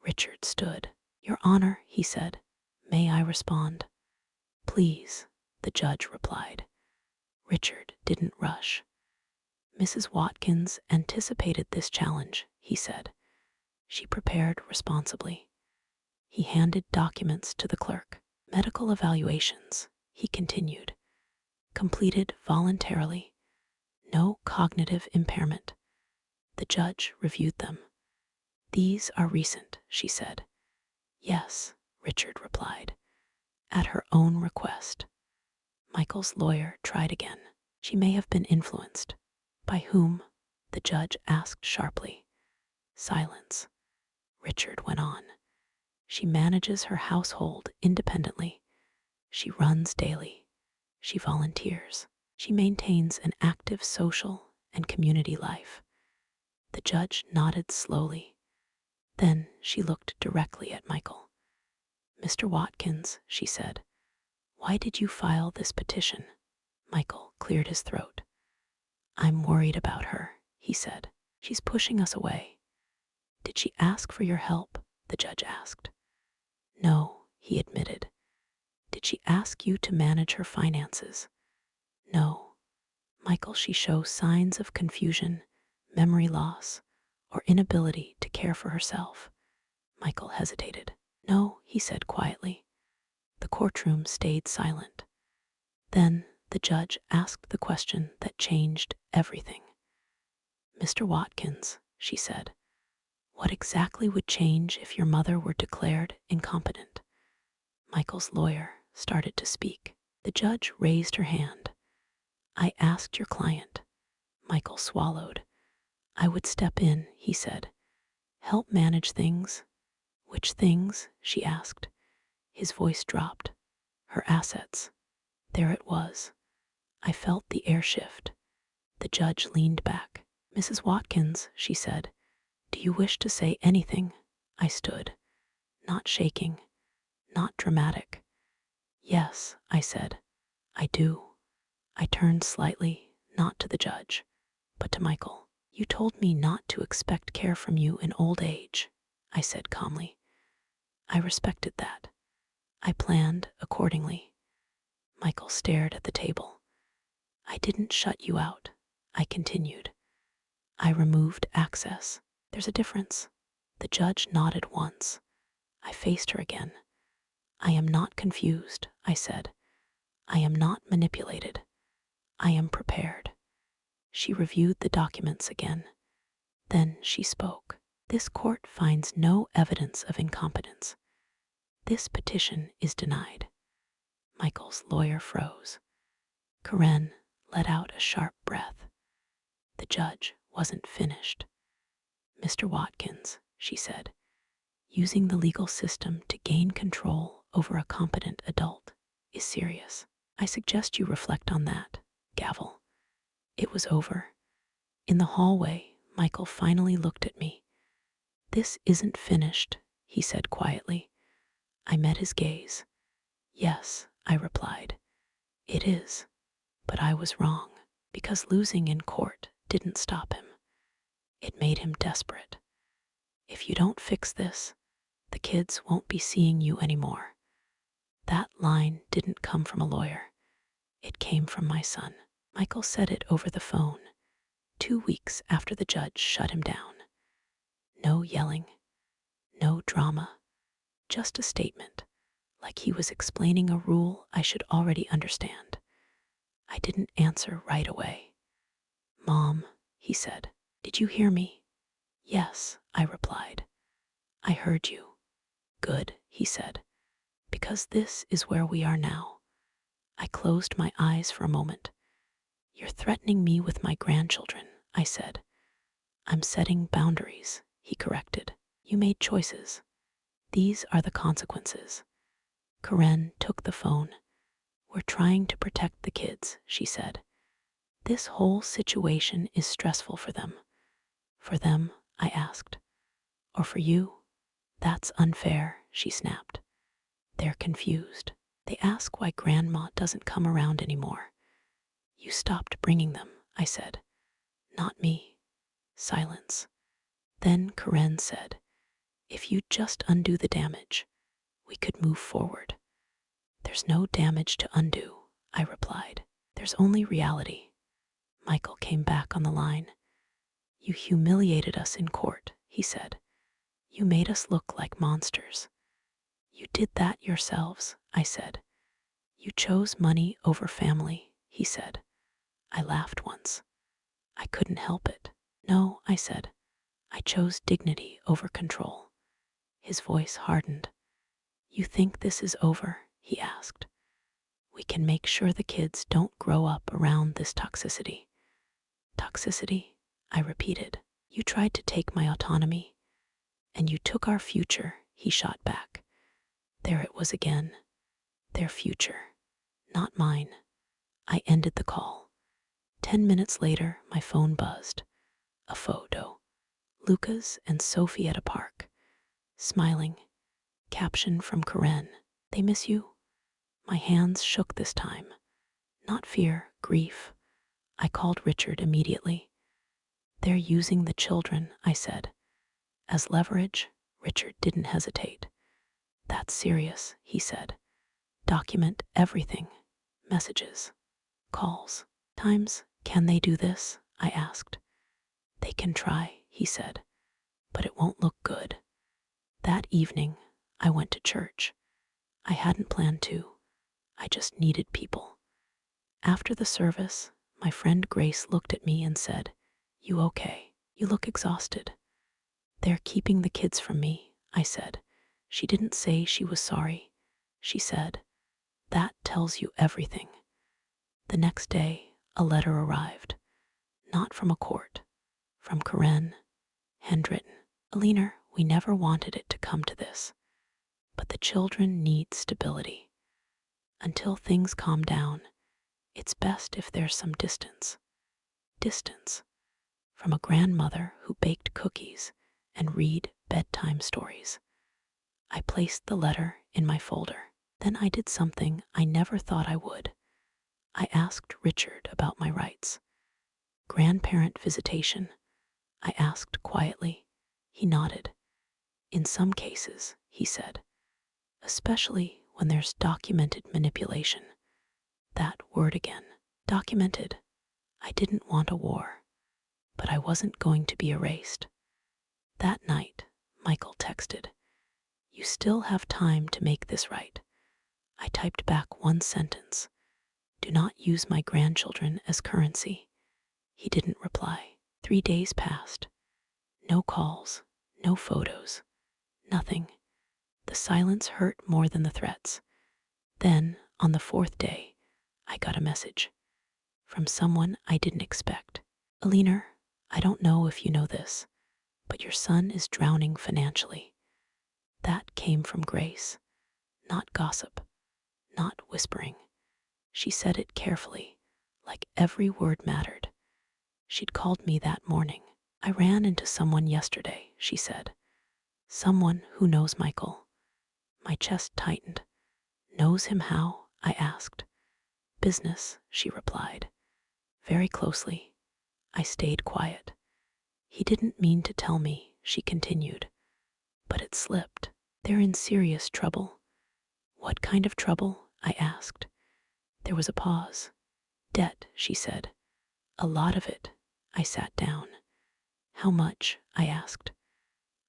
Richard stood. "Your Honor," he said, "may I respond?" "Please," the judge replied. Richard didn't rush. "Mrs. Watkins anticipated this challenge," he said. "She prepared responsibly." He handed documents to the clerk. "Medical evaluations," he continued, "completed voluntarily. No cognitive impairment." The judge reviewed them. "These are recent," she said. "Yes," Richard replied, "at her own request." Michael's lawyer tried again. "She may have been influenced." "By whom?" the judge asked sharply. Silence. Richard went on. "She manages her household independently. She runs daily. She volunteers. She maintains an active social and community life." The judge nodded slowly. Then she looked directly at Michael. "Mr. Watkins," she said, "why did you file this petition?" Michael cleared his throat. "I'm worried about her," he said. "She's pushing us away." "Did she ask for your help?" the judge asked. "No," he admitted. "Did she ask you to manage her finances?" "No." "Michael, she shows signs of confusion, memory loss, or inability to care for herself." Michael hesitated. "No," he said quietly. The courtroom stayed silent. Then the judge asked the question that changed everything. "Mr. Watkins," she said, "what exactly would change if your mother were declared incompetent?" Michael's lawyer started to speak. The judge raised her hand. "I asked your client." Michael swallowed. "I would step in," he said. "Help manage things." "Which things?" she asked. His voice dropped. "Her assets." There it was. I felt the air shift. The judge leaned back. "Mrs. Watkins," she said, "do you wish to say anything?" I stood, not shaking, not dramatic. "Yes," I said, "I do." I turned slightly, not to the judge, but to Michael. "You told me not to expect care from you in old age," I said calmly. "I respected that. I planned accordingly." Michael stared at the table. "I didn't shut you out," I continued. "I removed access. There's a difference." The judge nodded once. I faced her again. "I am not confused," I said. "I am not manipulated. I am prepared." She reviewed the documents again. Then she spoke. "This court finds no evidence of incompetence. This petition is denied." Michael's lawyer froze. Karen let out a sharp breath. The judge wasn't finished. "Mr. Watkins," she said, "using the legal system to gain control over a competent adult is serious. I suggest you reflect on that." Gavel. It was over. In the hallway, Michael finally looked at me. "This isn't finished," he said quietly. I met his gaze. "Yes," I replied. "It is. But I was wrong, because losing in court didn't stop him. It made him desperate. If you don't fix this, the kids won't be seeing you anymore." That line didn't come from a lawyer. It came from my son. Michael said it over the phone, 2 weeks after the judge shut him down. No yelling, no drama, just a statement, like he was explaining a rule I should already understand. I didn't answer right away. "Mom," he said. Did you hear me? Yes, I replied. I heard you. Good, he said, because this is where we are now. I closed my eyes for a moment. You're threatening me with my grandchildren, I said. I'm setting boundaries, he corrected. You made choices. These are the consequences. Karen took the phone. We're trying to protect the kids, she said. This whole situation is stressful for them. For them, I asked. Or for you? That's unfair, she snapped. They're confused. They ask why Grandma doesn't come around anymore. You stopped bringing them, I said. Not me. Silence. Then Karen said, if you just undo the damage, we could move forward. There's no damage to undo, I replied. There's only reality. Michael came back on the line. You humiliated us in court, he said. You made us look like monsters. You did that yourselves, I said. You chose money over family, he said. I laughed once. I couldn't help it. No, I said. I chose dignity over control. His voice hardened. You think this is over? He asked. We can make sure the kids don't grow up around this toxicity. Toxicity? I repeated. You tried to take my autonomy, and you took our future, he shot back. There it was again. Their future, not mine. I ended the call. 10 minutes later, my phone buzzed. A photo. Lucas and Sophie at a park, smiling. Caption from Karen. They miss you? My hands shook this time. Not fear, grief. I called Richard immediately. They're using the children, I said. As leverage, Richard didn't hesitate. That's serious, he said. Document everything. Messages, calls, times. Can they do this? I asked. They can try, he said, but it won't look good. That evening, I went to church. I hadn't planned to. I just needed people. After the service, my friend Grace looked at me and said, You okay? You look exhausted. They're keeping the kids from me, I said. She didn't say she was sorry. She said, That tells you everything. The next day, a letter arrived. Not from a court. From Karen, handwritten. Eleanor, we never wanted it to come to this. But the children need stability. Until things calm down, it's best if there's some distance. Distance. From a grandmother who baked cookies and read bedtime stories. I placed the letter in my folder. Then I did something I never thought I would. I asked Richard about my rights. Grandparent visitation. I asked quietly. He nodded. In some cases, he said, especially when there's documented manipulation. That word again. Documented. I didn't want a war, but I wasn't going to be erased. That night, Michael texted, You still have time to make this right. I typed back one sentence. Do not use my grandchildren as currency. He didn't reply. 3 days passed. No calls, no photos, nothing. The silence hurt more than the threats. Then, on the 4th day, I got a message from someone I didn't expect. Eleanor, I don't know if you know this, but your son is drowning financially. That came from Grace. Not gossip, not whispering. She said it carefully, like every word mattered. She'd called me that morning. I ran into someone yesterday, she said. Someone who knows Michael. My chest tightened. Knows him how? I asked. Business, she replied. Very closely. I stayed quiet. He didn't mean to tell me, she continued. But it slipped. They're in serious trouble. What kind of trouble? I asked. There was a pause. Debt, she said. A lot of it. I sat down. How much? I asked.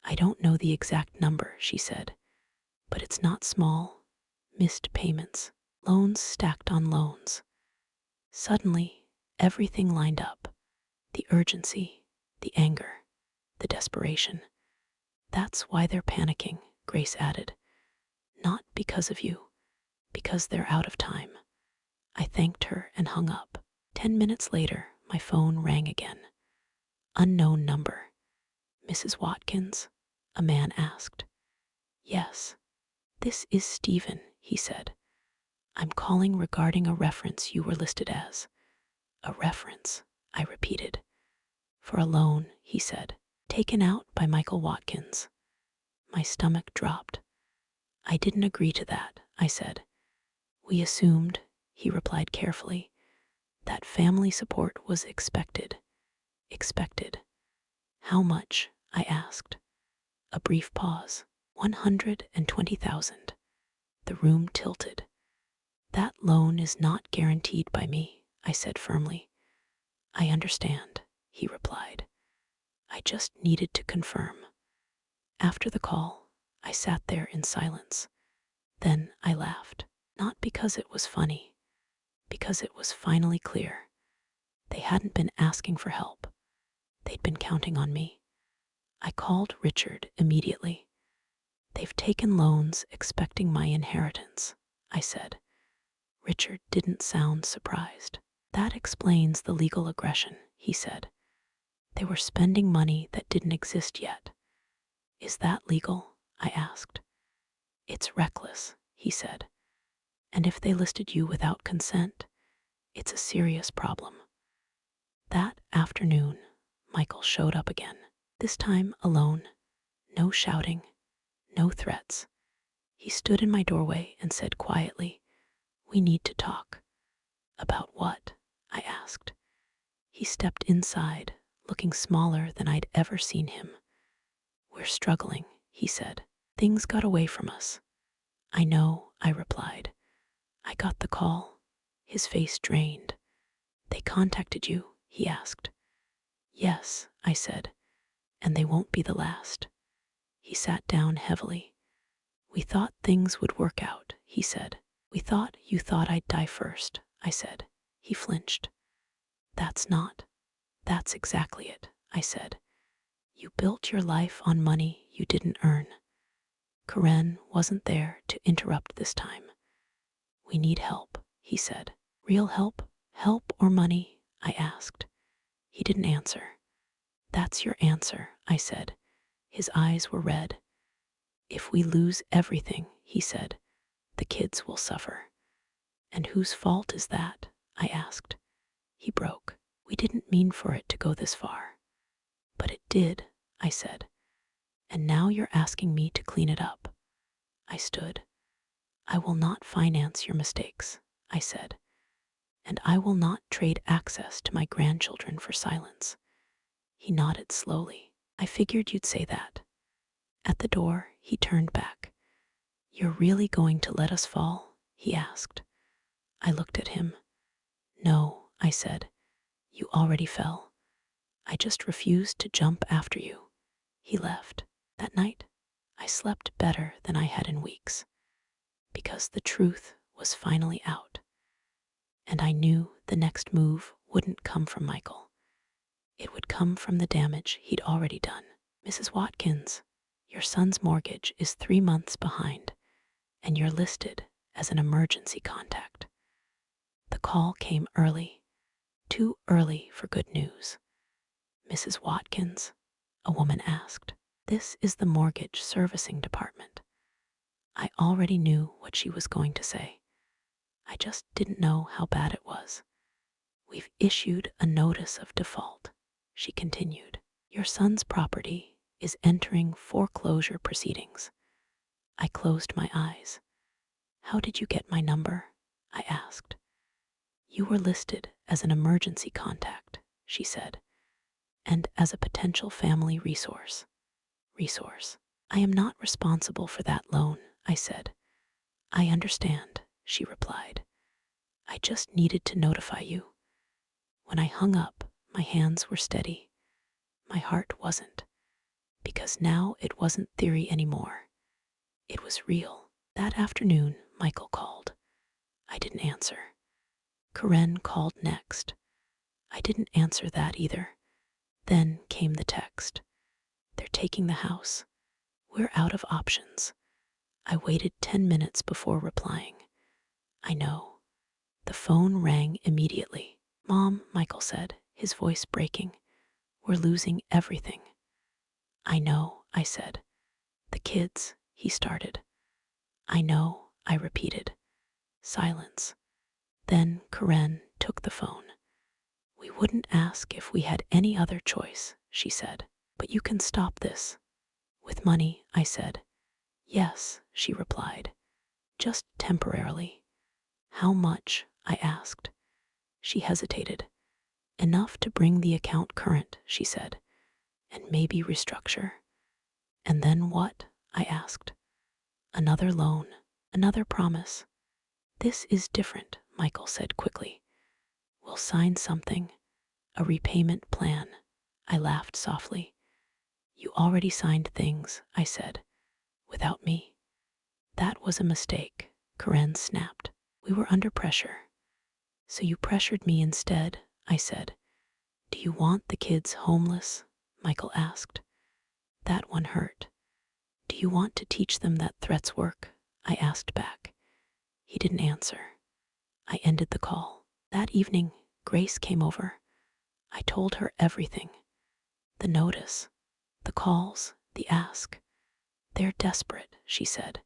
I don't know the exact number, she said. But it's not small. Missed payments. Loans stacked on loans. Suddenly, everything lined up. The urgency, the anger, the desperation. That's why they're panicking, Grace added. Not because of you, because they're out of time. I thanked her and hung up. 10 minutes later, my phone rang again. Unknown number. Mrs. Watkins? A man asked. Yes. This is Stephen, he said. I'm calling regarding a reference you were listed as. A reference, I repeated. For a loan, he said. Taken out by Michael Watkins. My stomach dropped. I didn't agree to that, I said. We assumed, he replied carefully, that family support was expected. Expected. How much? I asked. A brief pause. 120,000. The room tilted. That loan is not guaranteed by me, I said firmly. I understand, he replied. I just needed to confirm. After the call, I sat there in silence. Then I laughed, not because it was funny, because it was finally clear. They hadn't been asking for help. They'd been counting on me. I called Richard immediately. They've taken loans expecting my inheritance, I said. Richard didn't sound surprised. That explains the legal aggression, he said. They were spending money that didn't exist yet. Is that legal? I asked. It's reckless, he said. And if they listed you without consent, it's a serious problem. That afternoon, Michael showed up again, this time alone. No shouting, no threats. He stood in my doorway and said quietly, We need to talk. About what? I asked. He stepped inside, looking smaller than I'd ever seen him. We're struggling, he said. Things got away from us. I know, I replied. I got the call. His face drained. They contacted you? He asked. Yes, I said, and they won't be the last. He sat down heavily. We thought things would work out, he said. We thought you thought I'd die first, I said. He flinched. That's exactly it, I said. You built your life on money you didn't earn. Karen wasn't there to interrupt this time. We need help, he said. Real help? Help or money? I asked. He didn't answer. That's your answer, I said. His eyes were red. If we lose everything, he said, the kids will suffer. And whose fault is that? I asked. He broke. We didn't mean for it to go this far. But it did, I said. And now you're asking me to clean it up. I stood. I will not finance your mistakes, I said. And I will not trade access to my grandchildren for silence. He nodded slowly. I figured you'd say that. At the door, he turned back. You're really going to let us fall? He asked. I looked at him. No, I said. You already fell. I just refused to jump after you. He left. That night, I slept better than I had in weeks, because the truth was finally out. And I knew the next move wouldn't come from Michael. It would come from the damage he'd already done. Mrs. Watkins, your son's mortgage is 3 months behind, and you're listed as an emergency contact. The call came early, too early for good news. Mrs. Watkins, a woman asked. This is the mortgage servicing department. I already knew what she was going to say. I just didn't know how bad it was. We've issued a notice of default, she continued. Your son's property is entering foreclosure proceedings. I closed my eyes. How did you get my number? I asked. You were listed as an emergency contact, she said, and as a potential family resource. I am not responsible for that loan, I said. I understand, she replied. I just needed to notify you. When I hung up, my hands were steady. My heart wasn't, because now it wasn't theory anymore. It was real. That afternoon, Michael called. I didn't answer. Karen called next. I didn't answer that either. Then came the text. They're taking the house. We're out of options. I waited 10 minutes before replying. I know. The phone rang immediately. Mom, Michael said, his voice breaking. We're losing everything. I know, I said. The kids, he started. I know, I repeated. Silence. Then Karen took the phone. We wouldn't ask if we had any other choice, she said. But you can stop this. With money, I said. Yes, she replied. Just temporarily. How much? I asked. She hesitated. Enough to bring the account current, she said, and maybe restructure. And then what? I asked. Another loan, another promise. This is different, Michael said quickly. We'll sign something, a repayment plan. I laughed softly. You already signed things, I said, without me. That was a mistake, Karen snapped. We were under pressure. So you pressured me instead, I said. Do you want the kids homeless? Michael asked. That one hurt. Do you want to teach them that threats work? I asked back. He didn't answer. I ended the call. That evening, Grace came over. I told her everything. The notice, the calls, the ask. They're desperate, she said.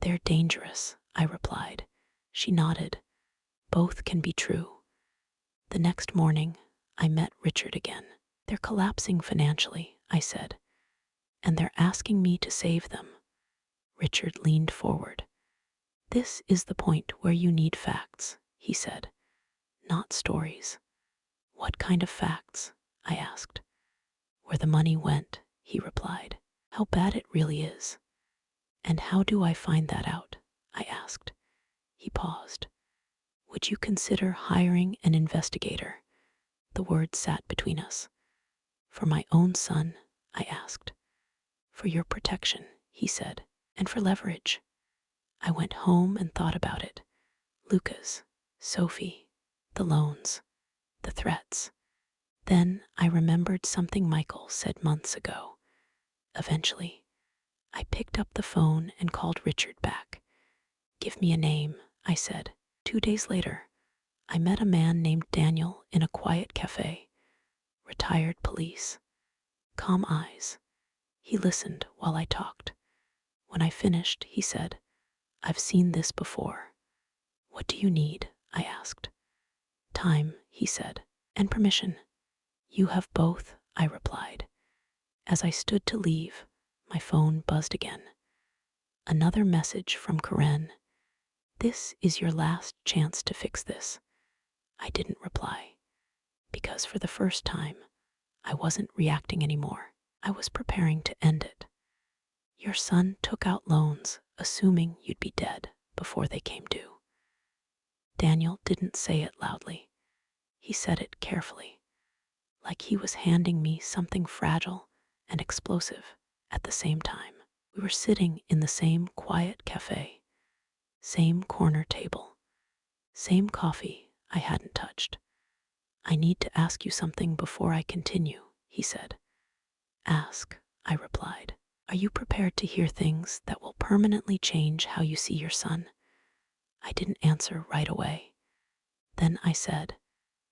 They're dangerous, I replied. She nodded. Both can be true. The next morning, I met Richard again. They're collapsing financially, I said, and they're asking me to save them. Richard leaned forward. This is the point where you need facts, he said, not stories. What kind of facts? I asked. Where the money went, he replied. How bad it really is. And how do I find that out? I asked. He paused. Would you consider hiring an investigator? The words sat between us. For my own son, I asked. For your protection, he said, and for leverage. I went home and thought about it. Lucas, Sophie, the loans, the threats. Then I remembered something Michael said months ago. Eventually, I picked up the phone and called Richard back. Give me a name, I said. 2 days later, I met a man named Daniel in a quiet cafe. Retired police. Calm eyes. He listened while I talked. When I finished, he said, I've seen this before. What do you need? I asked. Time, he said, and permission. You have both, I replied. As I stood to leave, my phone buzzed again. Another message from Karen. This is your last chance to fix this. I didn't reply, because for the first time, I wasn't reacting anymore. I was preparing to end it. Your son took out loans, assuming you'd be dead before they came due. Daniel didn't say it loudly. He said it carefully, like he was handing me something fragile and explosive at the same time. We were sitting in the same quiet cafe, same corner table, same coffee I hadn't touched. I need to ask you something before I continue, he said. Ask, I replied. Are you prepared to hear things that will permanently change how you see your son? I didn't answer right away. Then I said,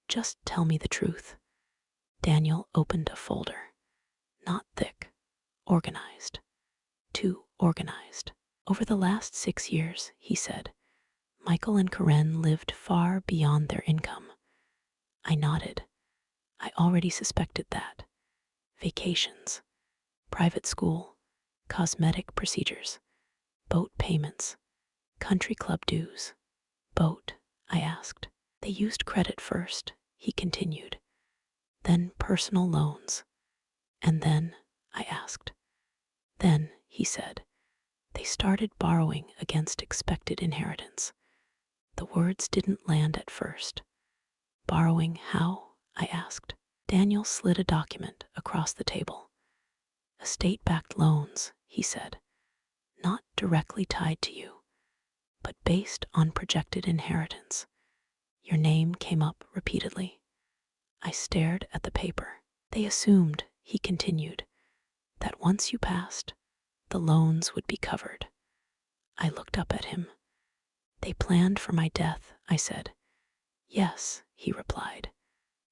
just tell me the truth. Daniel opened a folder. Not thick, organized. Too organized. Over the last 6 years, he said, Michael and Karen lived far beyond their income. I nodded. I already suspected that. Vacations, private school, cosmetic procedures, boat payments, country club dues. Boat, I asked. They used credit first, he continued. Then personal loans. And then, I asked. Then, he said, they started borrowing against expected inheritance. The words didn't land at first. Borrowing how? I asked. Daniel slid a document across the table. Estate-backed loans, he said, not directly tied to you, but based on projected inheritance. Your name came up repeatedly. I stared at the paper. They assumed, he continued, that once you passed, the loans would be covered. I looked up at him. They planned for my death, I said. Yes, he replied.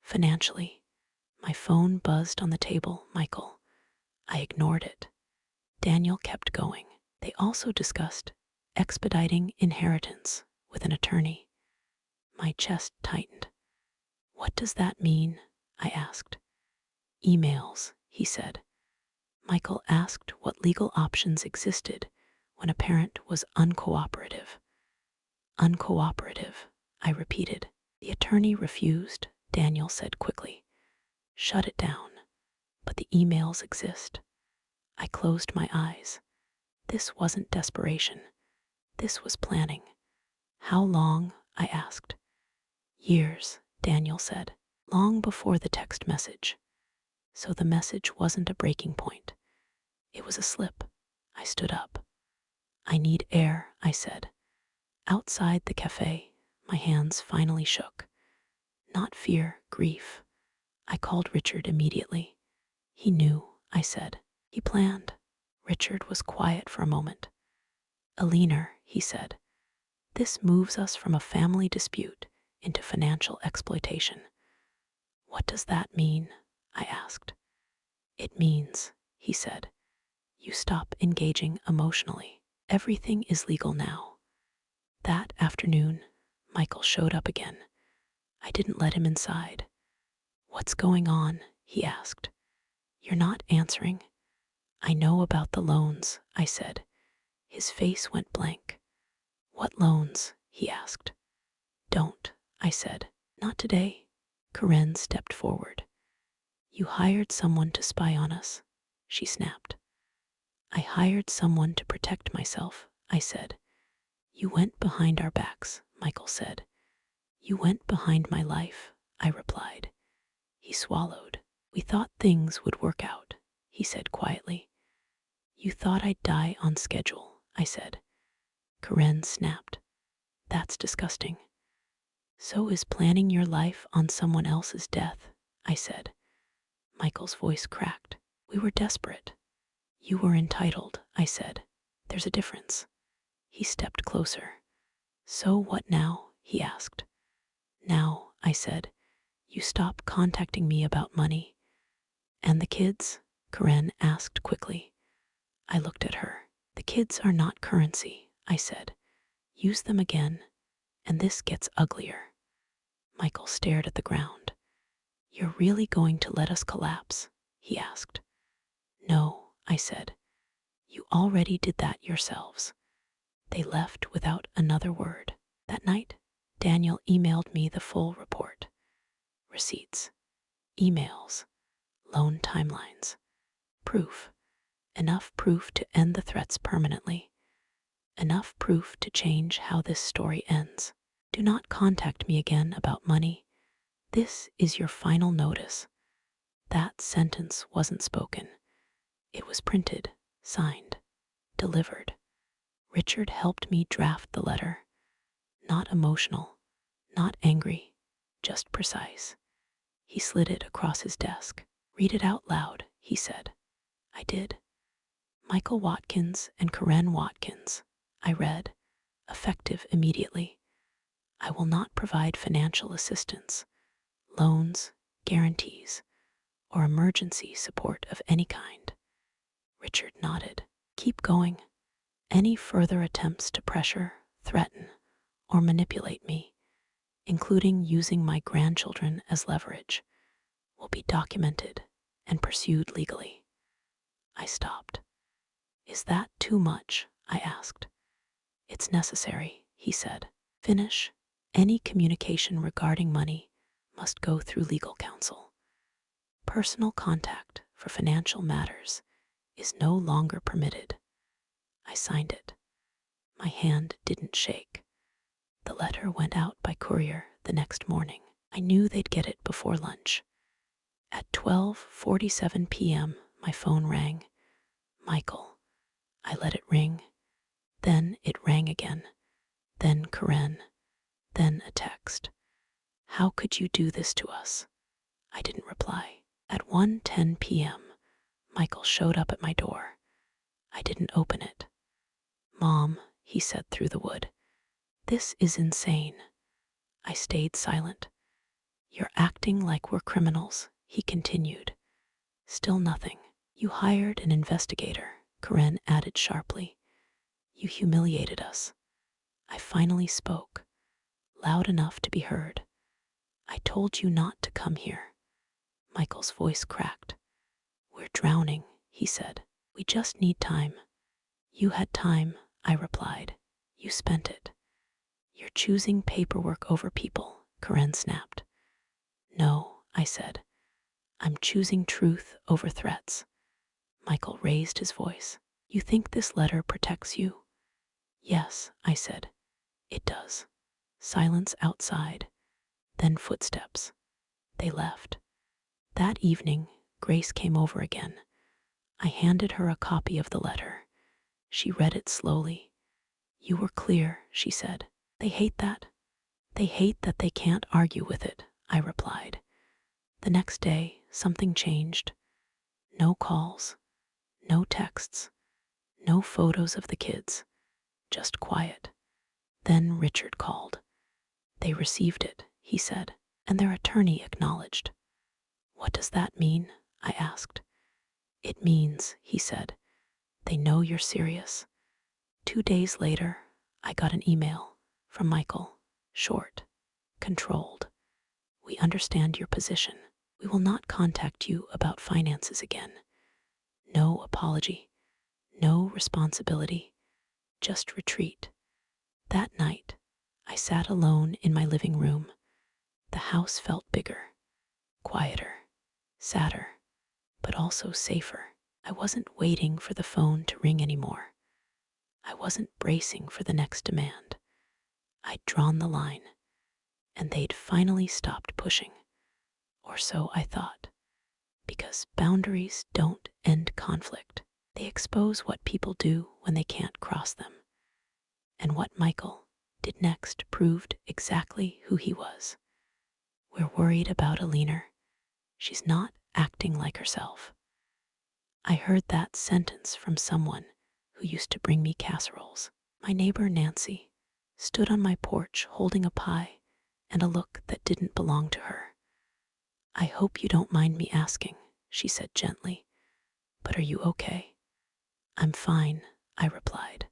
Financially. My phone buzzed on the table, Michael. I ignored it. Daniel kept going. They also discussed expediting inheritance with an attorney. My chest tightened. What does that mean? I asked. Emails, he said. Michael asked what legal options existed when a parent was uncooperative. Uncooperative, I repeated. The attorney refused, Daniel said quickly. Shut it down. But the emails exist. I closed my eyes. This wasn't desperation. This was planning. How long? I asked. Years, Daniel said. Long before the text message. So the message wasn't a breaking point. It was a slip. I stood up. I need air, I said. Outside the cafe, my hands finally shook. Not fear, grief. I called Richard immediately. He knew, I said. He planned. Richard was quiet for a moment. Eleanor, he said, this moves us from a family dispute into financial exploitation. What does that mean? I asked. It means, he said, you stop engaging emotionally. Everything is legal now. That afternoon, Michael showed up again. I didn't let him inside. What's going on? He asked. You're not answering. I know about the loans, I said. His face went blank. What loans? He asked. Don't, I said. Not today. Karen stepped forward. You hired someone to spy on us, she snapped. I hired someone to protect myself, I said. You went behind our backs, Michael said. You went behind my life, I replied. He swallowed. We thought things would work out, he said quietly. You thought I'd die on schedule, I said. Karen snapped. That's disgusting. So is planning your life on someone else's death, I said. Michael's voice cracked. We were desperate. You were entitled, I said. There's a difference. He stepped closer. So what now? He asked. Now, I said, you stop contacting me about money. And the kids? Karen asked quickly. I looked at her. The kids are not currency, I said. Use them again, and this gets uglier. Michael stared at the ground. You're really going to let us collapse? He asked. No, I said. You already did that yourselves. They left without another word. That night, Daniel emailed me the full report. Receipts, emails, loan timelines, proof. Enough proof to end the threats permanently. Enough proof to change how this story ends. Do not contact me again about money. This is your final notice. That sentence wasn't spoken. It was printed, signed, delivered. Richard helped me draft the letter. Not emotional, not angry, just precise. He slid it across his desk. Read it out loud, he said. I did. Michael Watkins and Karen Watkins, I read, effective immediately. I will not provide financial assistance, loans, guarantees, or emergency support of any kind. Richard nodded. Keep going. Any further attempts to pressure, threaten, or manipulate me, including using my grandchildren as leverage, will be documented and pursued legally. I stopped. Is that too much? I asked. It's necessary, he said. Finish. Any communication regarding money must go through legal counsel. Personal contact for financial matters is no longer permitted. I signed it. My hand didn't shake. The letter went out by courier the next morning. I knew they'd get it before lunch. At 12:47 p.m., my phone rang. Michael. I let it ring. Then it rang again. Then Karen. Then a text. How could you do this to us? I didn't reply. At 1:10 p.m., Michael showed up at my door. I didn't open it. "Mom," he said through the wood, "this is insane." I stayed silent. "You're acting like we're criminals," he continued. Still nothing. "You hired an investigator," Karen added sharply. "You humiliated us." I finally spoke, loud enough to be heard. "I told you not to come here." Michael's voice cracked. "We're drowning," he said. "We just need time." "You had time," I replied. "You spent it." "You're choosing paperwork over people," Karen snapped. "No," I said. "I'm choosing truth over threats." Michael raised his voice. "You think this letter protects you?" "Yes," I said. "It does." Silence outside, then footsteps. They left. That evening, Grace came over again. I handed her a copy of the letter. She read it slowly. "You were clear," she said. "They hate that. They hate that they can't argue with it," I replied. The next day, something changed. No calls, no texts, no photos of the kids, just quiet. Then Richard called. "They received it," he said, "and their attorney acknowledged." "What does that mean?" I asked. "It means," he said, "they know you're serious." 2 days later, I got an email from Michael, short, controlled. "We understand your position. We will not contact you about finances again." No apology, no responsibility, just retreat. That night, I sat alone in my living room. The house felt bigger, quieter, sadder, but also safer. I wasn't waiting for the phone to ring anymore. I wasn't bracing for the next demand. I'd drawn the line, and they'd finally stopped pushing. Or so I thought. Because boundaries don't end conflict. They expose what people do when they can't cross them. And what Michael did next proved exactly who he was. "We're worried about Eleanor. She's not acting like herself." I heard that sentence from someone who used to bring me casseroles. My neighbor Nancy stood on my porch holding a pie and a look that didn't belong to her. "I hope you don't mind me asking," she said gently, "but are you okay?" "I'm fine," I replied.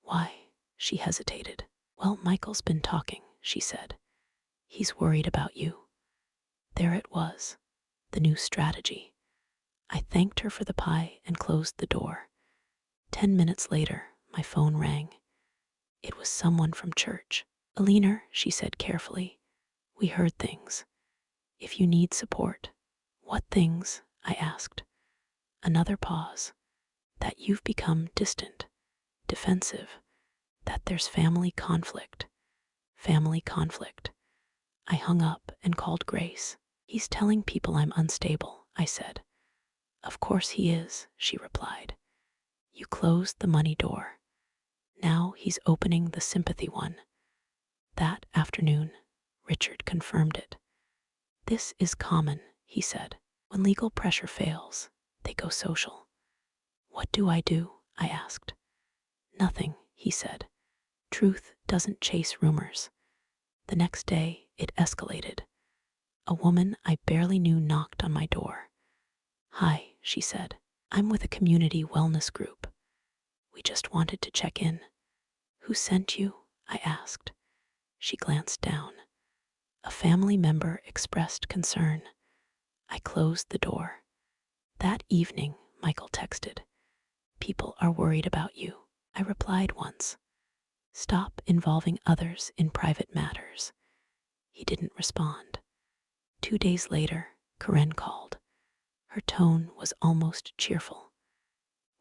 "Why?" She hesitated. "Well, Michael's been talking," she said. "He's worried about you." There it was, the new strategy. I thanked her for the pie and closed the door. 10 minutes later, my phone rang. It was someone from church. "Eleanor," she said carefully, "we heard things. If you need support." "What things?" I asked. Another pause. "That you've become distant, defensive, that there's family conflict." Family conflict. I hung up and called Grace. "He's telling people I'm unstable," I said. "Of course he is," she replied. "You closed the money door. Now he's opening the sympathy one." That afternoon, Richard confirmed it. "This is common," he said. "When legal pressure fails, they go social." "What do I do?" I asked. "Nothing," he said. "Truth doesn't chase rumors." The next day, it escalated. A woman I barely knew knocked on my door. "Hi," she said. "I'm with a community wellness group. We just wanted to check in." "Who sent you?" I asked. She glanced down. A family member expressed concern. I closed the door. That evening, Michael texted, "People are worried about you." I replied once, "Stop involving others in private matters." He didn't respond. 2 days later, Karen called. Her tone was almost cheerful.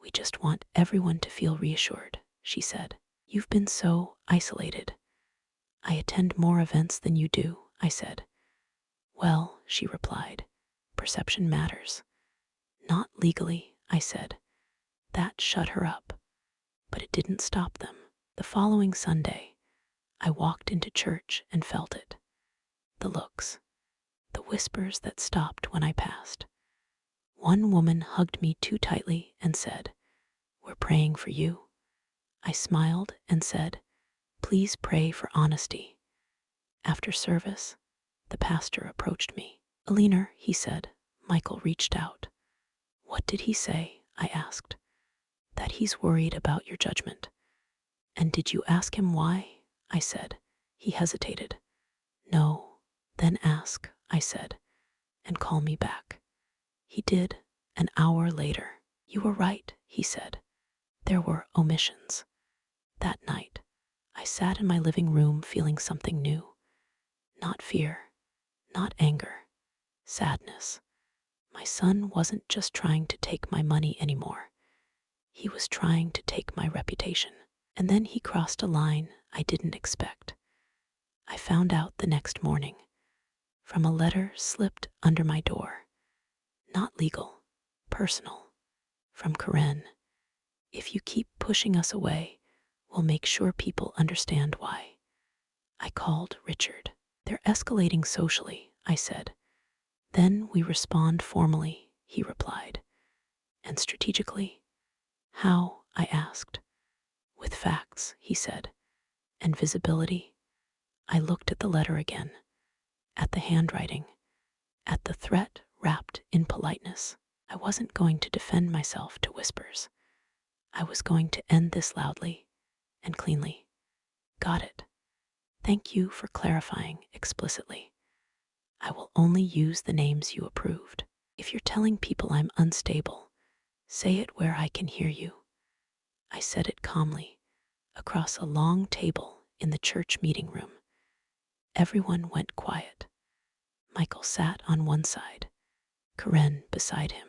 "We just want everyone to feel reassured," she said. "You've been so isolated." "I attend more events than you do," I said. "Well," she replied, "perception matters." "Not legally," I said. That shut her up, but it didn't stop them. The following Sunday, I walked into church and felt it. The looks, the whispers that stopped when I passed. One woman hugged me too tightly and said, "We're praying for you." I smiled and said, "Please pray for honesty." After service, the pastor approached me. "Eleanor," he said. Michael reached out. "What did he say?" I asked. "That he's worried about your judgment." "And did you ask him why?" I said. He hesitated. "No." "Then ask," I said, "and call me back." He did, an hour later. "You were right," he said. "There were omissions." That night, I sat in my living room feeling something new. Not fear, not anger, sadness. My son wasn't just trying to take my money anymore. He was trying to take my reputation. And then he crossed a line I didn't expect. I found out the next morning from a letter slipped under my door. Not legal, personal. From Karen. "If you keep pushing us away, we'll make sure people understand why." I called Richard. "They're escalating socially," I said. "Then we respond formally," he replied. "And strategically?" "How?" I asked. "With facts," he said. "And visibility?" I looked at the letter again, at the handwriting, at the threat wrapped in politeness. I wasn't going to defend myself to whispers. I was going to end this loudly and cleanly. "Got it. Thank you for clarifying explicitly. I will only use the names you approved. If you're telling people I'm unstable, say it where I can hear you." I said it calmly, across a long table in the church meeting room. Everyone went quiet. Michael sat on one side, Karen beside him.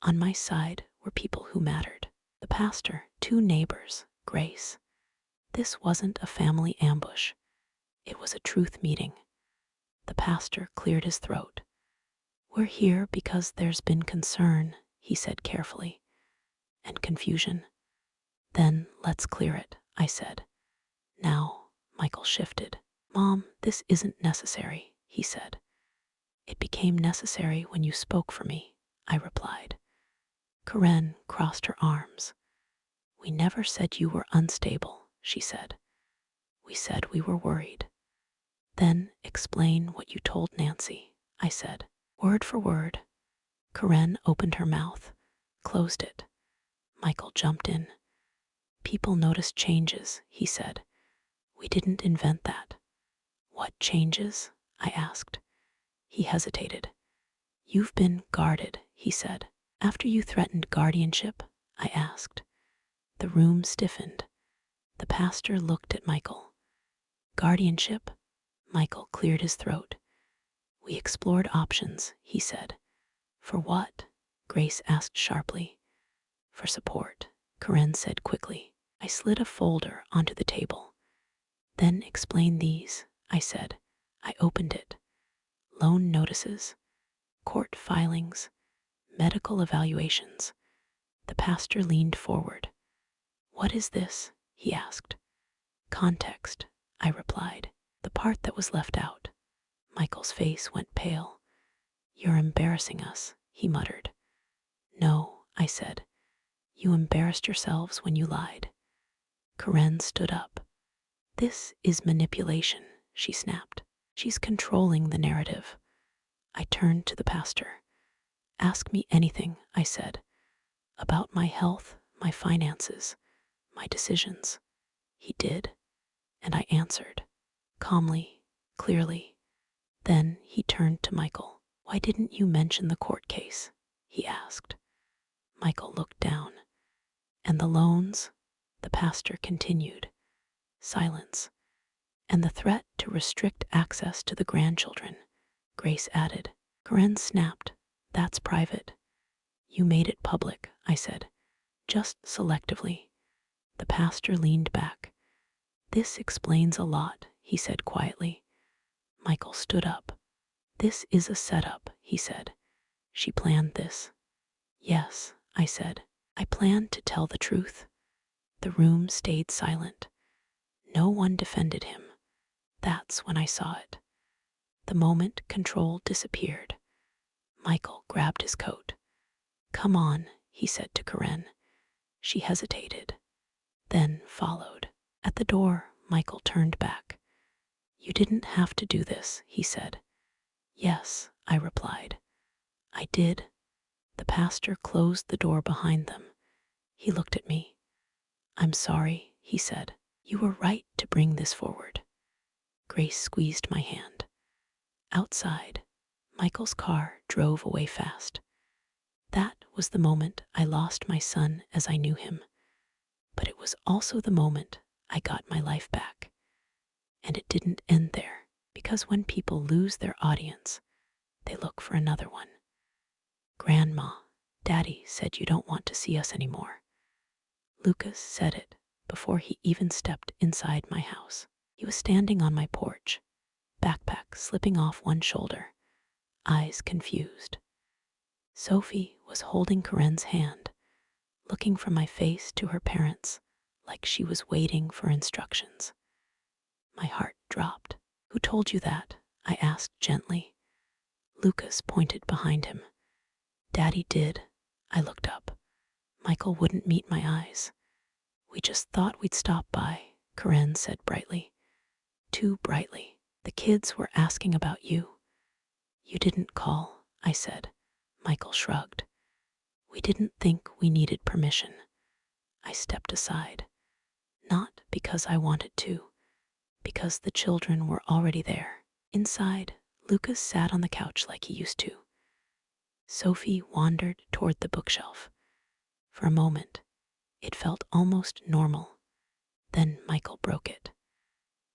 On my side were people who mattered. The pastor, two neighbors, Grace. This wasn't a family ambush. It was a truth meeting. The pastor cleared his throat. "We're here because there's been concern," he said carefully, "and confusion." "Then let's clear it," I said. "Now," Michael shifted. "Mom, this isn't necessary," he said. "It became necessary when you spoke for me," I replied. Karen crossed her arms. "We never said you were unstable," she said. "We said we were worried." "Then explain what you told Nancy," I said. Word for word. Karen opened her mouth, closed it. Michael jumped in. "People noticed changes," he said. "We didn't invent that." "What changes?" I asked. He hesitated. "You've been guarded," he said. "After you threatened guardianship?" I asked. The room stiffened. The pastor looked at Michael. "Guardianship?" Michael cleared his throat. "We explored options," he said. "For what?" Grace asked sharply. "For support," Karen said quickly. I slid a folder onto the table. "Then explain these," I said. I opened it. Loan notices, court filings, medical evaluations. The pastor leaned forward. "What is this?" he asked. "Context," I replied. "The part that was left out." Michael's face went pale. "You're embarrassing us," he muttered. "No," I said. "You embarrassed yourselves when you lied." Karen stood up. "This is manipulation," she snapped. "She's controlling the narrative." I turned to the pastor. "Ask me anything," I said, "about my health, my finances, my decisions." He did, and I answered, calmly, clearly. Then he turned to Michael. "Why didn't you mention the court case?" he asked. Michael looked down. "And the loans?" the pastor continued. Silence. "And the threat to restrict access to the grandchildren," Grace added. Karen snapped. "That's private." "You made it public," I said, "just selectively." The pastor leaned back. "This explains a lot," he said quietly. Michael stood up. "This is a setup," he said. "She planned this." "Yes," I said. "I planned to tell the truth." The room stayed silent. No one defended him. That's when I saw it. The moment control disappeared. Michael grabbed his coat. "Come on," he said to Corinne. She hesitated, then followed. At the door, Michael turned back. "You didn't have to do this," he said. "Yes," I replied. "I did." The pastor closed the door behind them. He looked at me. "I'm sorry," he said. "You were right to bring this forward." Grace squeezed my hand. Outside, Michael's car drove away fast. That was the moment I lost my son as I knew him. But it was also the moment I got my life back. And it didn't end there, because when people lose their audience, they look for another one. "Grandma, Daddy said you don't want to see us anymore." Lucas said it before he even stepped inside my house. He was standing on my porch, backpack slipping off one shoulder, eyes confused. Sophie was holding Corinne's hand, looking from my face to her parents like she was waiting for instructions. My heart dropped. "Who told you that?" I asked gently. Lucas pointed behind him. "Daddy did." I looked up. Michael wouldn't meet my eyes. "We just thought we'd stop by," Corinne said brightly. Too brightly. "The kids were asking about you." "You didn't call," I said. Michael shrugged. "We didn't think we needed permission." I stepped aside. Not because I wanted to, because the children were already there. Inside, Lucas sat on the couch like he used to. Sophie wandered toward the bookshelf. For a moment, it felt almost normal. Then Michael broke it.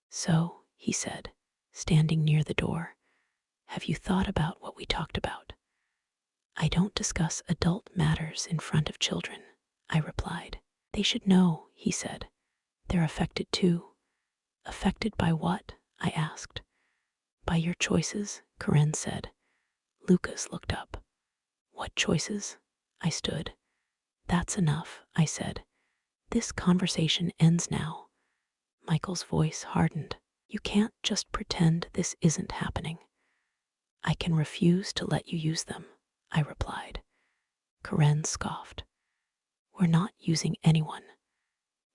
"So," he said, standing near the door, "have you thought about what we talked about?" "I don't discuss adult matters in front of children," I replied. "They should know," he said. "They're affected too." "Affected by what?" I asked. "By your choices," Corinne said. Lucas looked up. "What choices?" I stood. "That's enough," I said. "This conversation ends now." Michael's voice hardened. "You can't just pretend this isn't happening." "I can refuse to let you use them," I replied. Corinne scoffed. "We're not using anyone."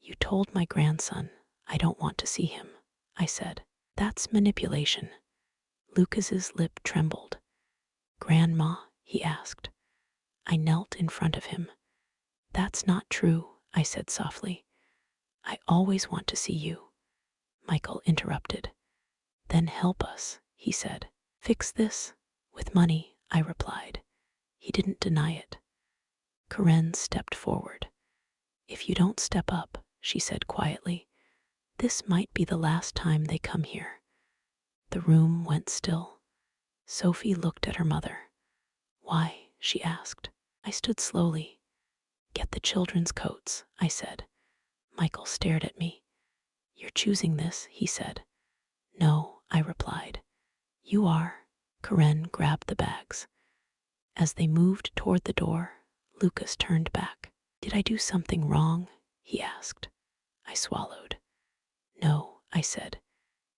"You told my grandson I don't want to see him," I said. "That's manipulation." Lucas's lip trembled. "Grandma?" he asked. I knelt in front of him. "That's not true," I said softly. "I always want to see you." Michael interrupted. "Then help us," he said. "Fix this?" "With money," I replied. He didn't deny it. Corinne stepped forward. "If you don't step up," she said quietly, "this might be the last time they come here." The room went still. Sophie looked at her mother. "Why?" she asked. I stood slowly. "Get the children's coats," I said. Michael stared at me. "You're choosing this," he said. "No," I replied. "You are." Corinne grabbed the bags. As they moved toward the door, Lucas turned back. "Did I do something wrong?" he asked. I swallowed. "No," I said.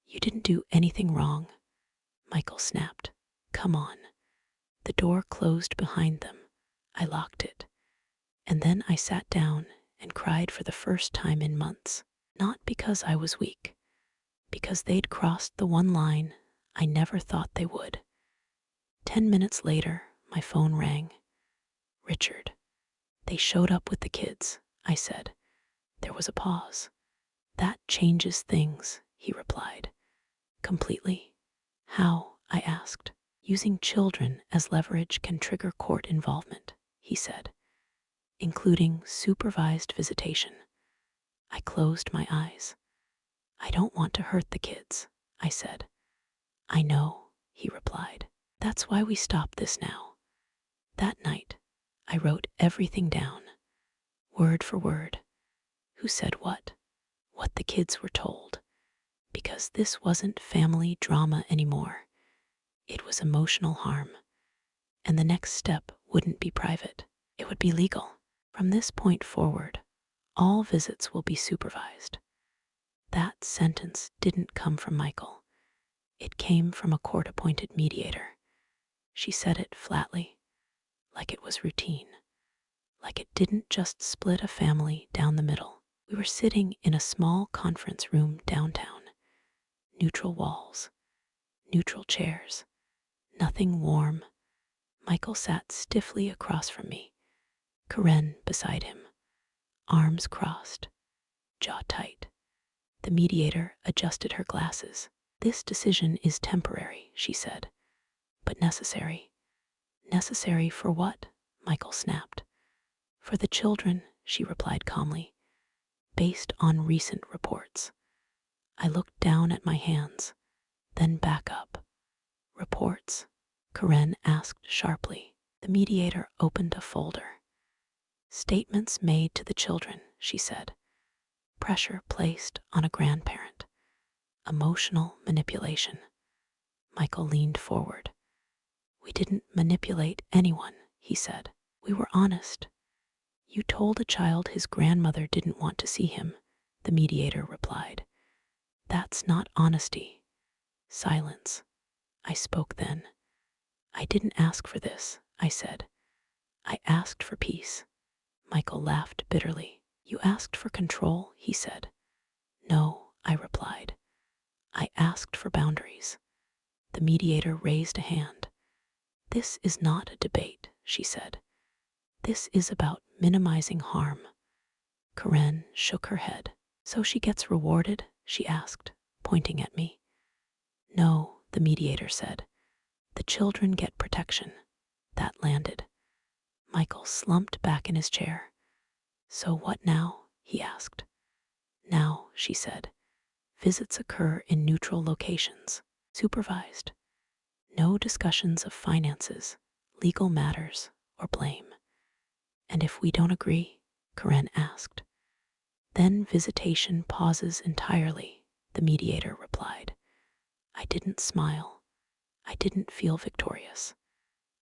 "You didn't do anything wrong." Michael snapped. "Come on." The door closed behind them. I locked it. And then I sat down and cried for the first time in months. Not because I was weak, because they'd crossed the one line I never thought they would. 10 minutes later, my phone rang. "Richard." "They showed up with the kids," I said. There was a pause. "That changes things," he replied. "Completely." "How?" I asked. "Using children as leverage can trigger court involvement," he said, "including supervised visitation." I closed my eyes. "I don't want to hurt the kids," I said. "I know," he replied. "That's why we stop this now." That night, I wrote everything down, word for word. Who said what the kids were told. Because this wasn't family drama anymore. It was emotional harm. And the next step wouldn't be private. It would be legal. From this point forward, all visits will be supervised. That sentence didn't come from Michael. It came from a court-appointed mediator. She said it flatly, like it was routine. like it didn't just split a family down the middle. We were sitting in a small conference room downtown. Neutral walls, neutral chairs, nothing warm. Michael sat stiffly across from me, Karen beside him, arms crossed, jaw tight. The mediator adjusted her glasses. "This decision is temporary," she said, "but necessary." "Necessary for what?" Michael snapped. "For the children," she replied calmly, "based on recent reports." I looked down at my hands, then back up. "Reports?" Karen asked sharply. The mediator opened a folder. "Statements made to the children," she said. "Pressure placed on a grandparent. Emotional manipulation." Michael leaned forward. "We didn't manipulate anyone," he said. "We were honest." "You told a child his grandmother didn't want to see him," the mediator replied. "That's not honesty." Silence. I spoke then. "I didn't ask for this," I said. "I asked for peace." Michael laughed bitterly. "You asked for control," he said. "No," I replied. "I asked for boundaries." The mediator raised a hand. "This is not a debate," she said. "This is about minimizing harm." Karen shook her head. "So she gets rewarded?" she asked, pointing at me. "No," the mediator said. "The children get protection." That landed. Michael slumped back in his chair. "So what now?" he asked. "Now," she said, "visits occur in neutral locations, supervised. No discussions of finances, legal matters, or blame." "And if we don't agree?" Karen asked. "Then visitation pauses entirely," the mediator replied. I didn't smile. I didn't feel victorious.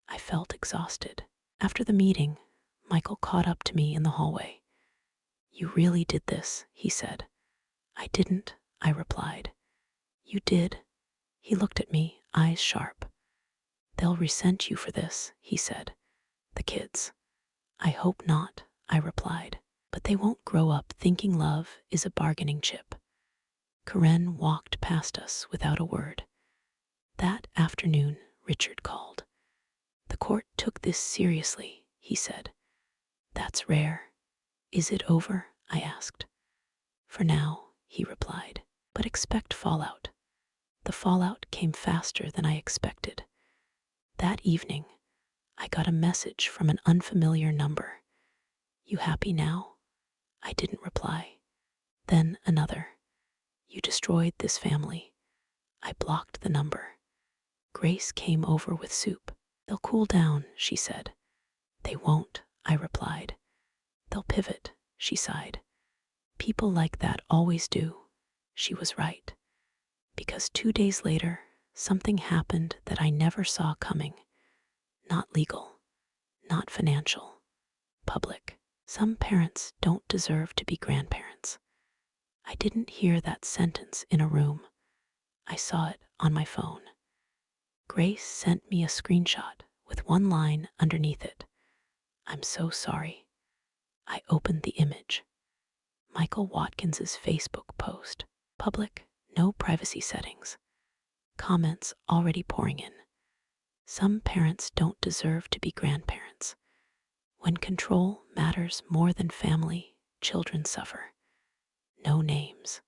I felt exhausted. After the meeting, Michael caught up to me in the hallway. "You really did this," he said. "I didn't," I replied. "You did." He looked at me, eyes sharp. "They'll resent you for this," he said. "The kids." "I hope not," I replied. "But they won't grow up thinking love is a bargaining chip." Karen walked past us without a word. That afternoon, Richard called. "The court took this seriously," he said. "That's rare." "Is it over?" I asked. "For now," he replied. "But expect fallout." The fallout came faster than I expected. That evening, I got a message from an unfamiliar number. "You happy now?" I didn't reply. Then another. "You destroyed this family." I blocked the number. Grace came over with soup. "They'll cool down," she said. "They won't," I replied. "They'll pivot," she sighed. "People like that always do." She was right. Because 2 days later, something happened that I never saw coming. Not legal, not financial, public. Some parents don't deserve to be grandparents. I didn't hear that sentence in a room. I saw it on my phone. Grace sent me a screenshot with one line underneath it. "I'm so sorry." I opened the image. Michael Watkins's Facebook post. Public, no privacy settings. Comments already pouring in. Some parents don't deserve to be grandparents. When control matters more than family, children suffer. No names,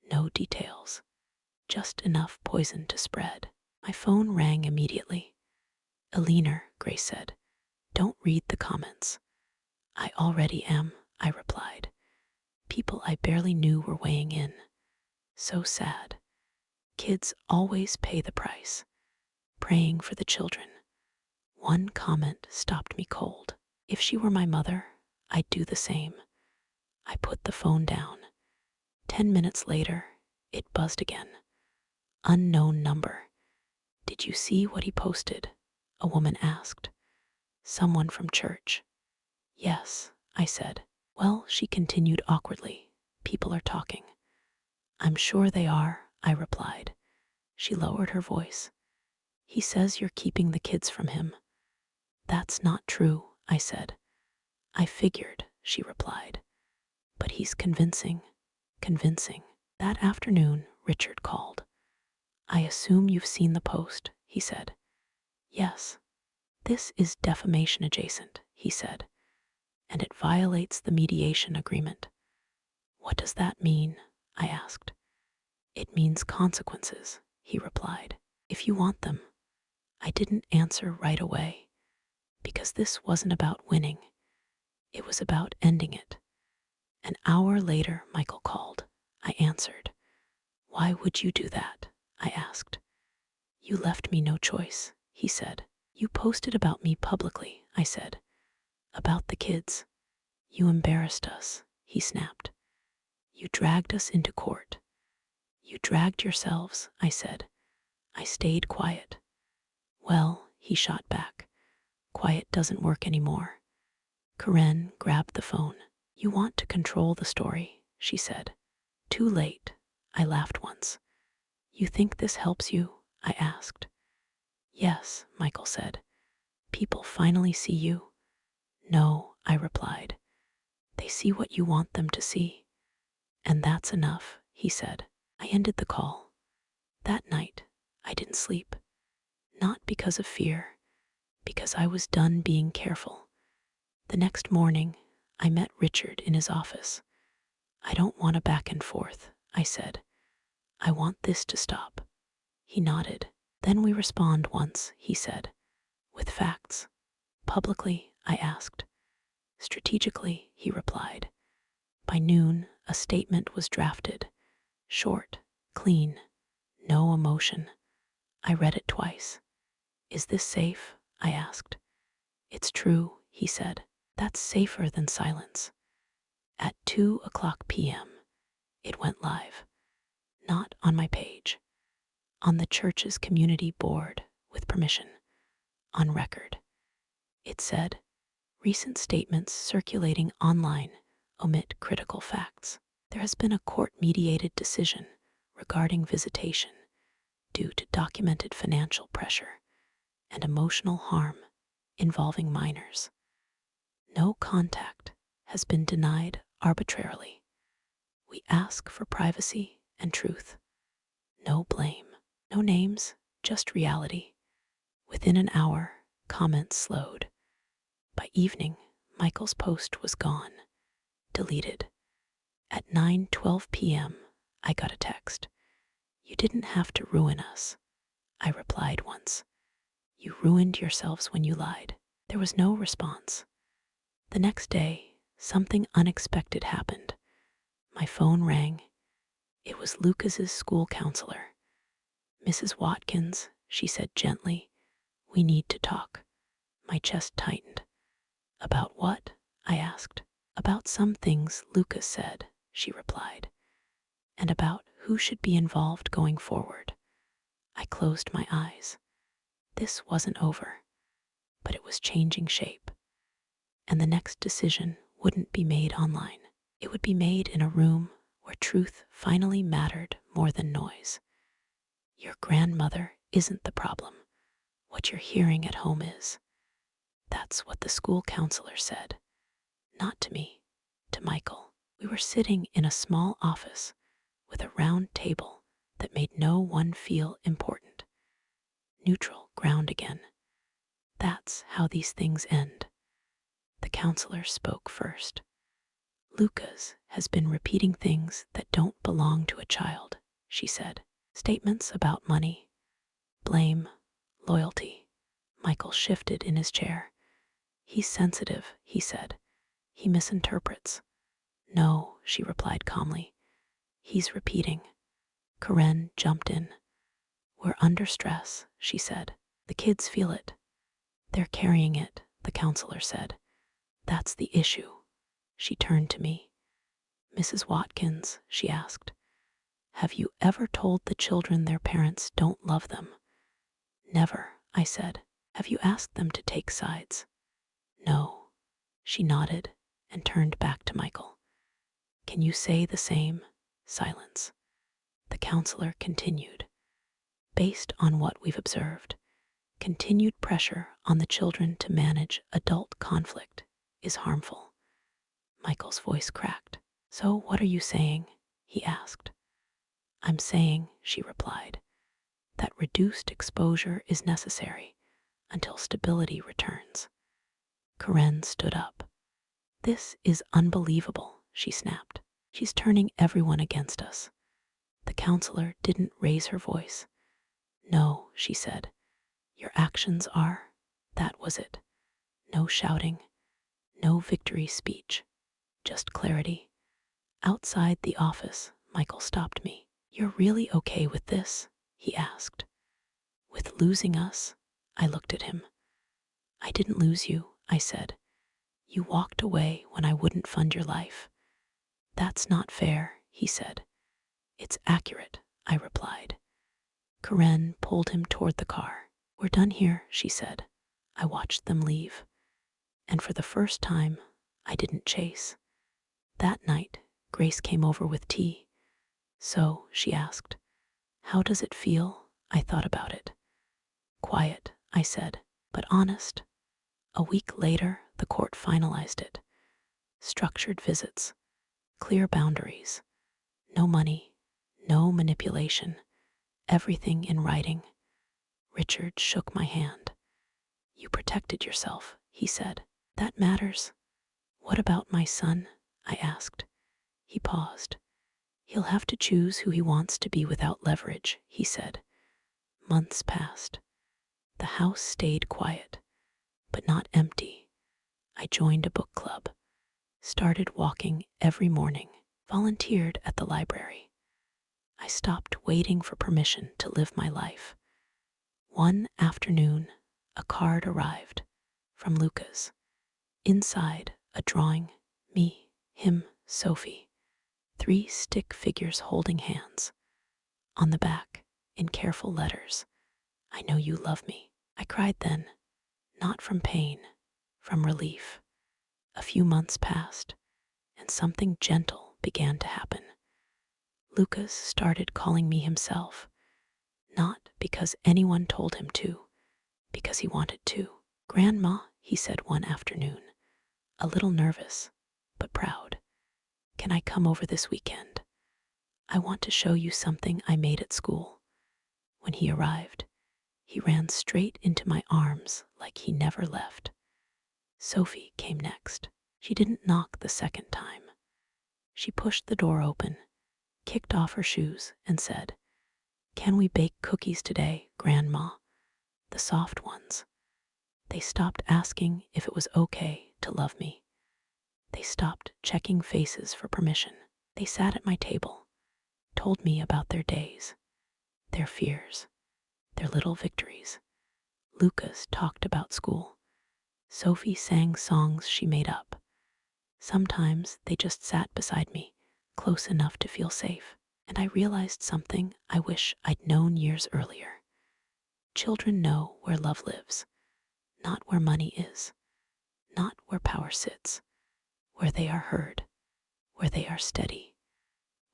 no details, just enough poison to spread. My phone rang immediately. "Eleanor," Grace said, "don't read the comments." "I already am," I replied. People I barely knew were weighing in. So sad. Kids always pay the price. Praying for the children. One comment stopped me cold. If she were my mother, I'd do the same. I put the phone down. 10 minutes later, it buzzed again. Unknown number. "Did you see what he posted?" a woman asked. "Someone from church." "Yes," I said. "Well," she continued awkwardly, "people are talking." "I'm sure they are," I replied. She lowered her voice. "He says you're keeping the kids from him." "That's not true," I said. I figured, she replied. But he's convincing. Convincing. That afternoon, Richard called. I assume you've seen the post, he said. Yes. This is defamation adjacent, he said, and it violates the mediation agreement. What does that mean? I asked. It means consequences, he replied, if you want them. I didn't answer right away, because this wasn't about winning. It was about ending it. An hour later, Michael called. I answered. Why would you do that? I asked. You left me no choice, he said. You posted about me publicly, I said. About the kids. You embarrassed us, he snapped. You dragged us into court. You dragged yourselves, I said. I stayed quiet. Well, he shot back. Quiet doesn't work anymore. Karen grabbed the phone. You want to control the story, she said. Too late, I laughed once. You think this helps you? I asked. Yes, Michael said. People finally see you. No, I replied. They see what you want them to see. And that's enough, he said. I ended the call. That night, I didn't sleep. Not because of fear, because I was done being careful. The next morning, I met Richard in his office. I don't want a back and forth, I said. I want this to stop. He nodded. Then we respond once, he said. With facts. Publicly, I asked. Strategically, he replied. By noon, a statement was drafted. Short, clean, no emotion. I read it twice. Is this safe? I asked. It's true, he said. That's safer than silence. At 2:00 p.m., it went live. Not on my page. On the church's community board, with permission. On record. It said, recent statements circulating online omit critical facts. There has been a court-mediated decision regarding visitation due to documented financial pressure and emotional harm involving minors. No contact has been denied arbitrarily. We ask for privacy and truth. No blame, no names, just reality. Within an hour, comments slowed. By evening, Michael's post was gone, deleted. At 9:12 p.m., I got a text. You didn't have to ruin us, I replied once. You ruined yourselves when you lied. There was no response. The next day, something unexpected happened. My phone rang. It was Lucas's school counselor. Mrs. Watkins, she said gently, we need to talk. My chest tightened. About what? I asked. About some things Lucas said, she replied, and about who should be involved going forward. I closed my eyes. This wasn't over, but it was changing shape. And the next decision wouldn't be made online. It would be made in a room where truth finally mattered more than noise. Your grandmother isn't the problem. What you're hearing at home is. That's what the school counselor said. Not to me, to Michael. We were sitting in a small office with a round table that made no one feel important. Neutral ground again. That's how these things end. The counselor spoke first. Lucas has been repeating things that don't belong to a child, she said. Statements about money, blame, loyalty. Michael shifted in his chair. He's sensitive, he said. He misinterprets. No, she replied calmly. He's repeating. Karen jumped in. We're under stress, she said. The kids feel it. They're carrying it, the counselor said. That's the issue. She turned to me. Mrs. Watkins, she asked, have you ever told the children their parents don't love them? Never, I said. Have you asked them to take sides? No. She nodded and turned back to Michael. Can you say the same? Silence. The counselor continued. Based on what we've observed, continued pressure on the children to manage adult conflict is harmful. Michael's voice cracked. So what are you saying? He asked. I'm saying, she replied, that reduced exposure is necessary until stability returns. Karen stood up. This is unbelievable, she snapped. She's turning everyone against us. The counselor didn't raise her voice. No, she said. Your actions are. That was it. No shouting, no victory speech, just clarity. Outside the office, Michael stopped me. You're really okay with this? He asked. With losing us? I looked at him. I didn't lose you, I said. You walked away when I wouldn't fund your life. That's not fair, he said. It's accurate, I replied. Karen pulled him toward the car. We're done here, she said. I watched them leave. And for the first time, I didn't chase. That night, Grace came over with tea. So, she asked, how does it feel? I thought about it. Quiet, I said, but honest. A week later, the court finalized it. Structured visits, clear boundaries, no money, no manipulation, everything in writing. Richard shook my hand. You protected yourself, he said. That matters. What about my son? I asked. He paused. He'll have to choose who he wants to be without leverage, he said. Months passed. The house stayed quiet, but not empty. I joined a book club, started walking every morning, volunteered at the library. I stopped waiting for permission to live my life. One afternoon, a card arrived from Lucas. Inside, a drawing, me, him, Sophie. 3 stick figures holding hands. On the back, in careful letters, I know you love me. I cried then, not from pain, from relief. A few months passed, and something gentle began to happen. Lucas started calling me himself, not because anyone told him to, because he wanted to. Grandma, he said one afternoon, a little nervous, but proud. Can I come over this weekend? I want to show you something I made at school. When he arrived, he ran straight into my arms like he never left. Sophie came next. She didn't knock the second time. She pushed the door open, kicked off her shoes, and said, Can we bake cookies today, Grandma? The soft ones. They stopped asking if it was okay to love me. They stopped checking faces for permission. They sat at my table, told me about their days, their fears, their little victories. Lucas talked about school. Sophie sang songs she made up. Sometimes they just sat beside me, close enough to feel safe. And I realized something I wish I'd known years earlier. Children know where love lives, not where money is, not where power sits, where they are heard, where they are steady,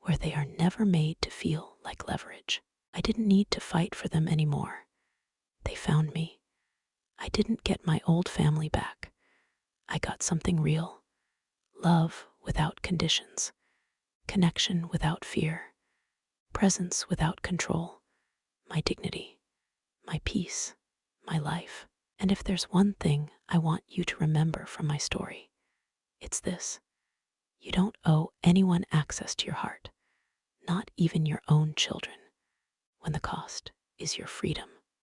where they are never made to feel like leverage. I didn't need to fight for them anymore. They found me. I didn't get my old family back. I got something real. Love without conditions. Connection without fear. Presence without control. My dignity. My peace. My life. And if there's one thing I want you to remember from my story, it's this. You don't owe anyone access to your heart, not even your own children, when the cost is your freedom.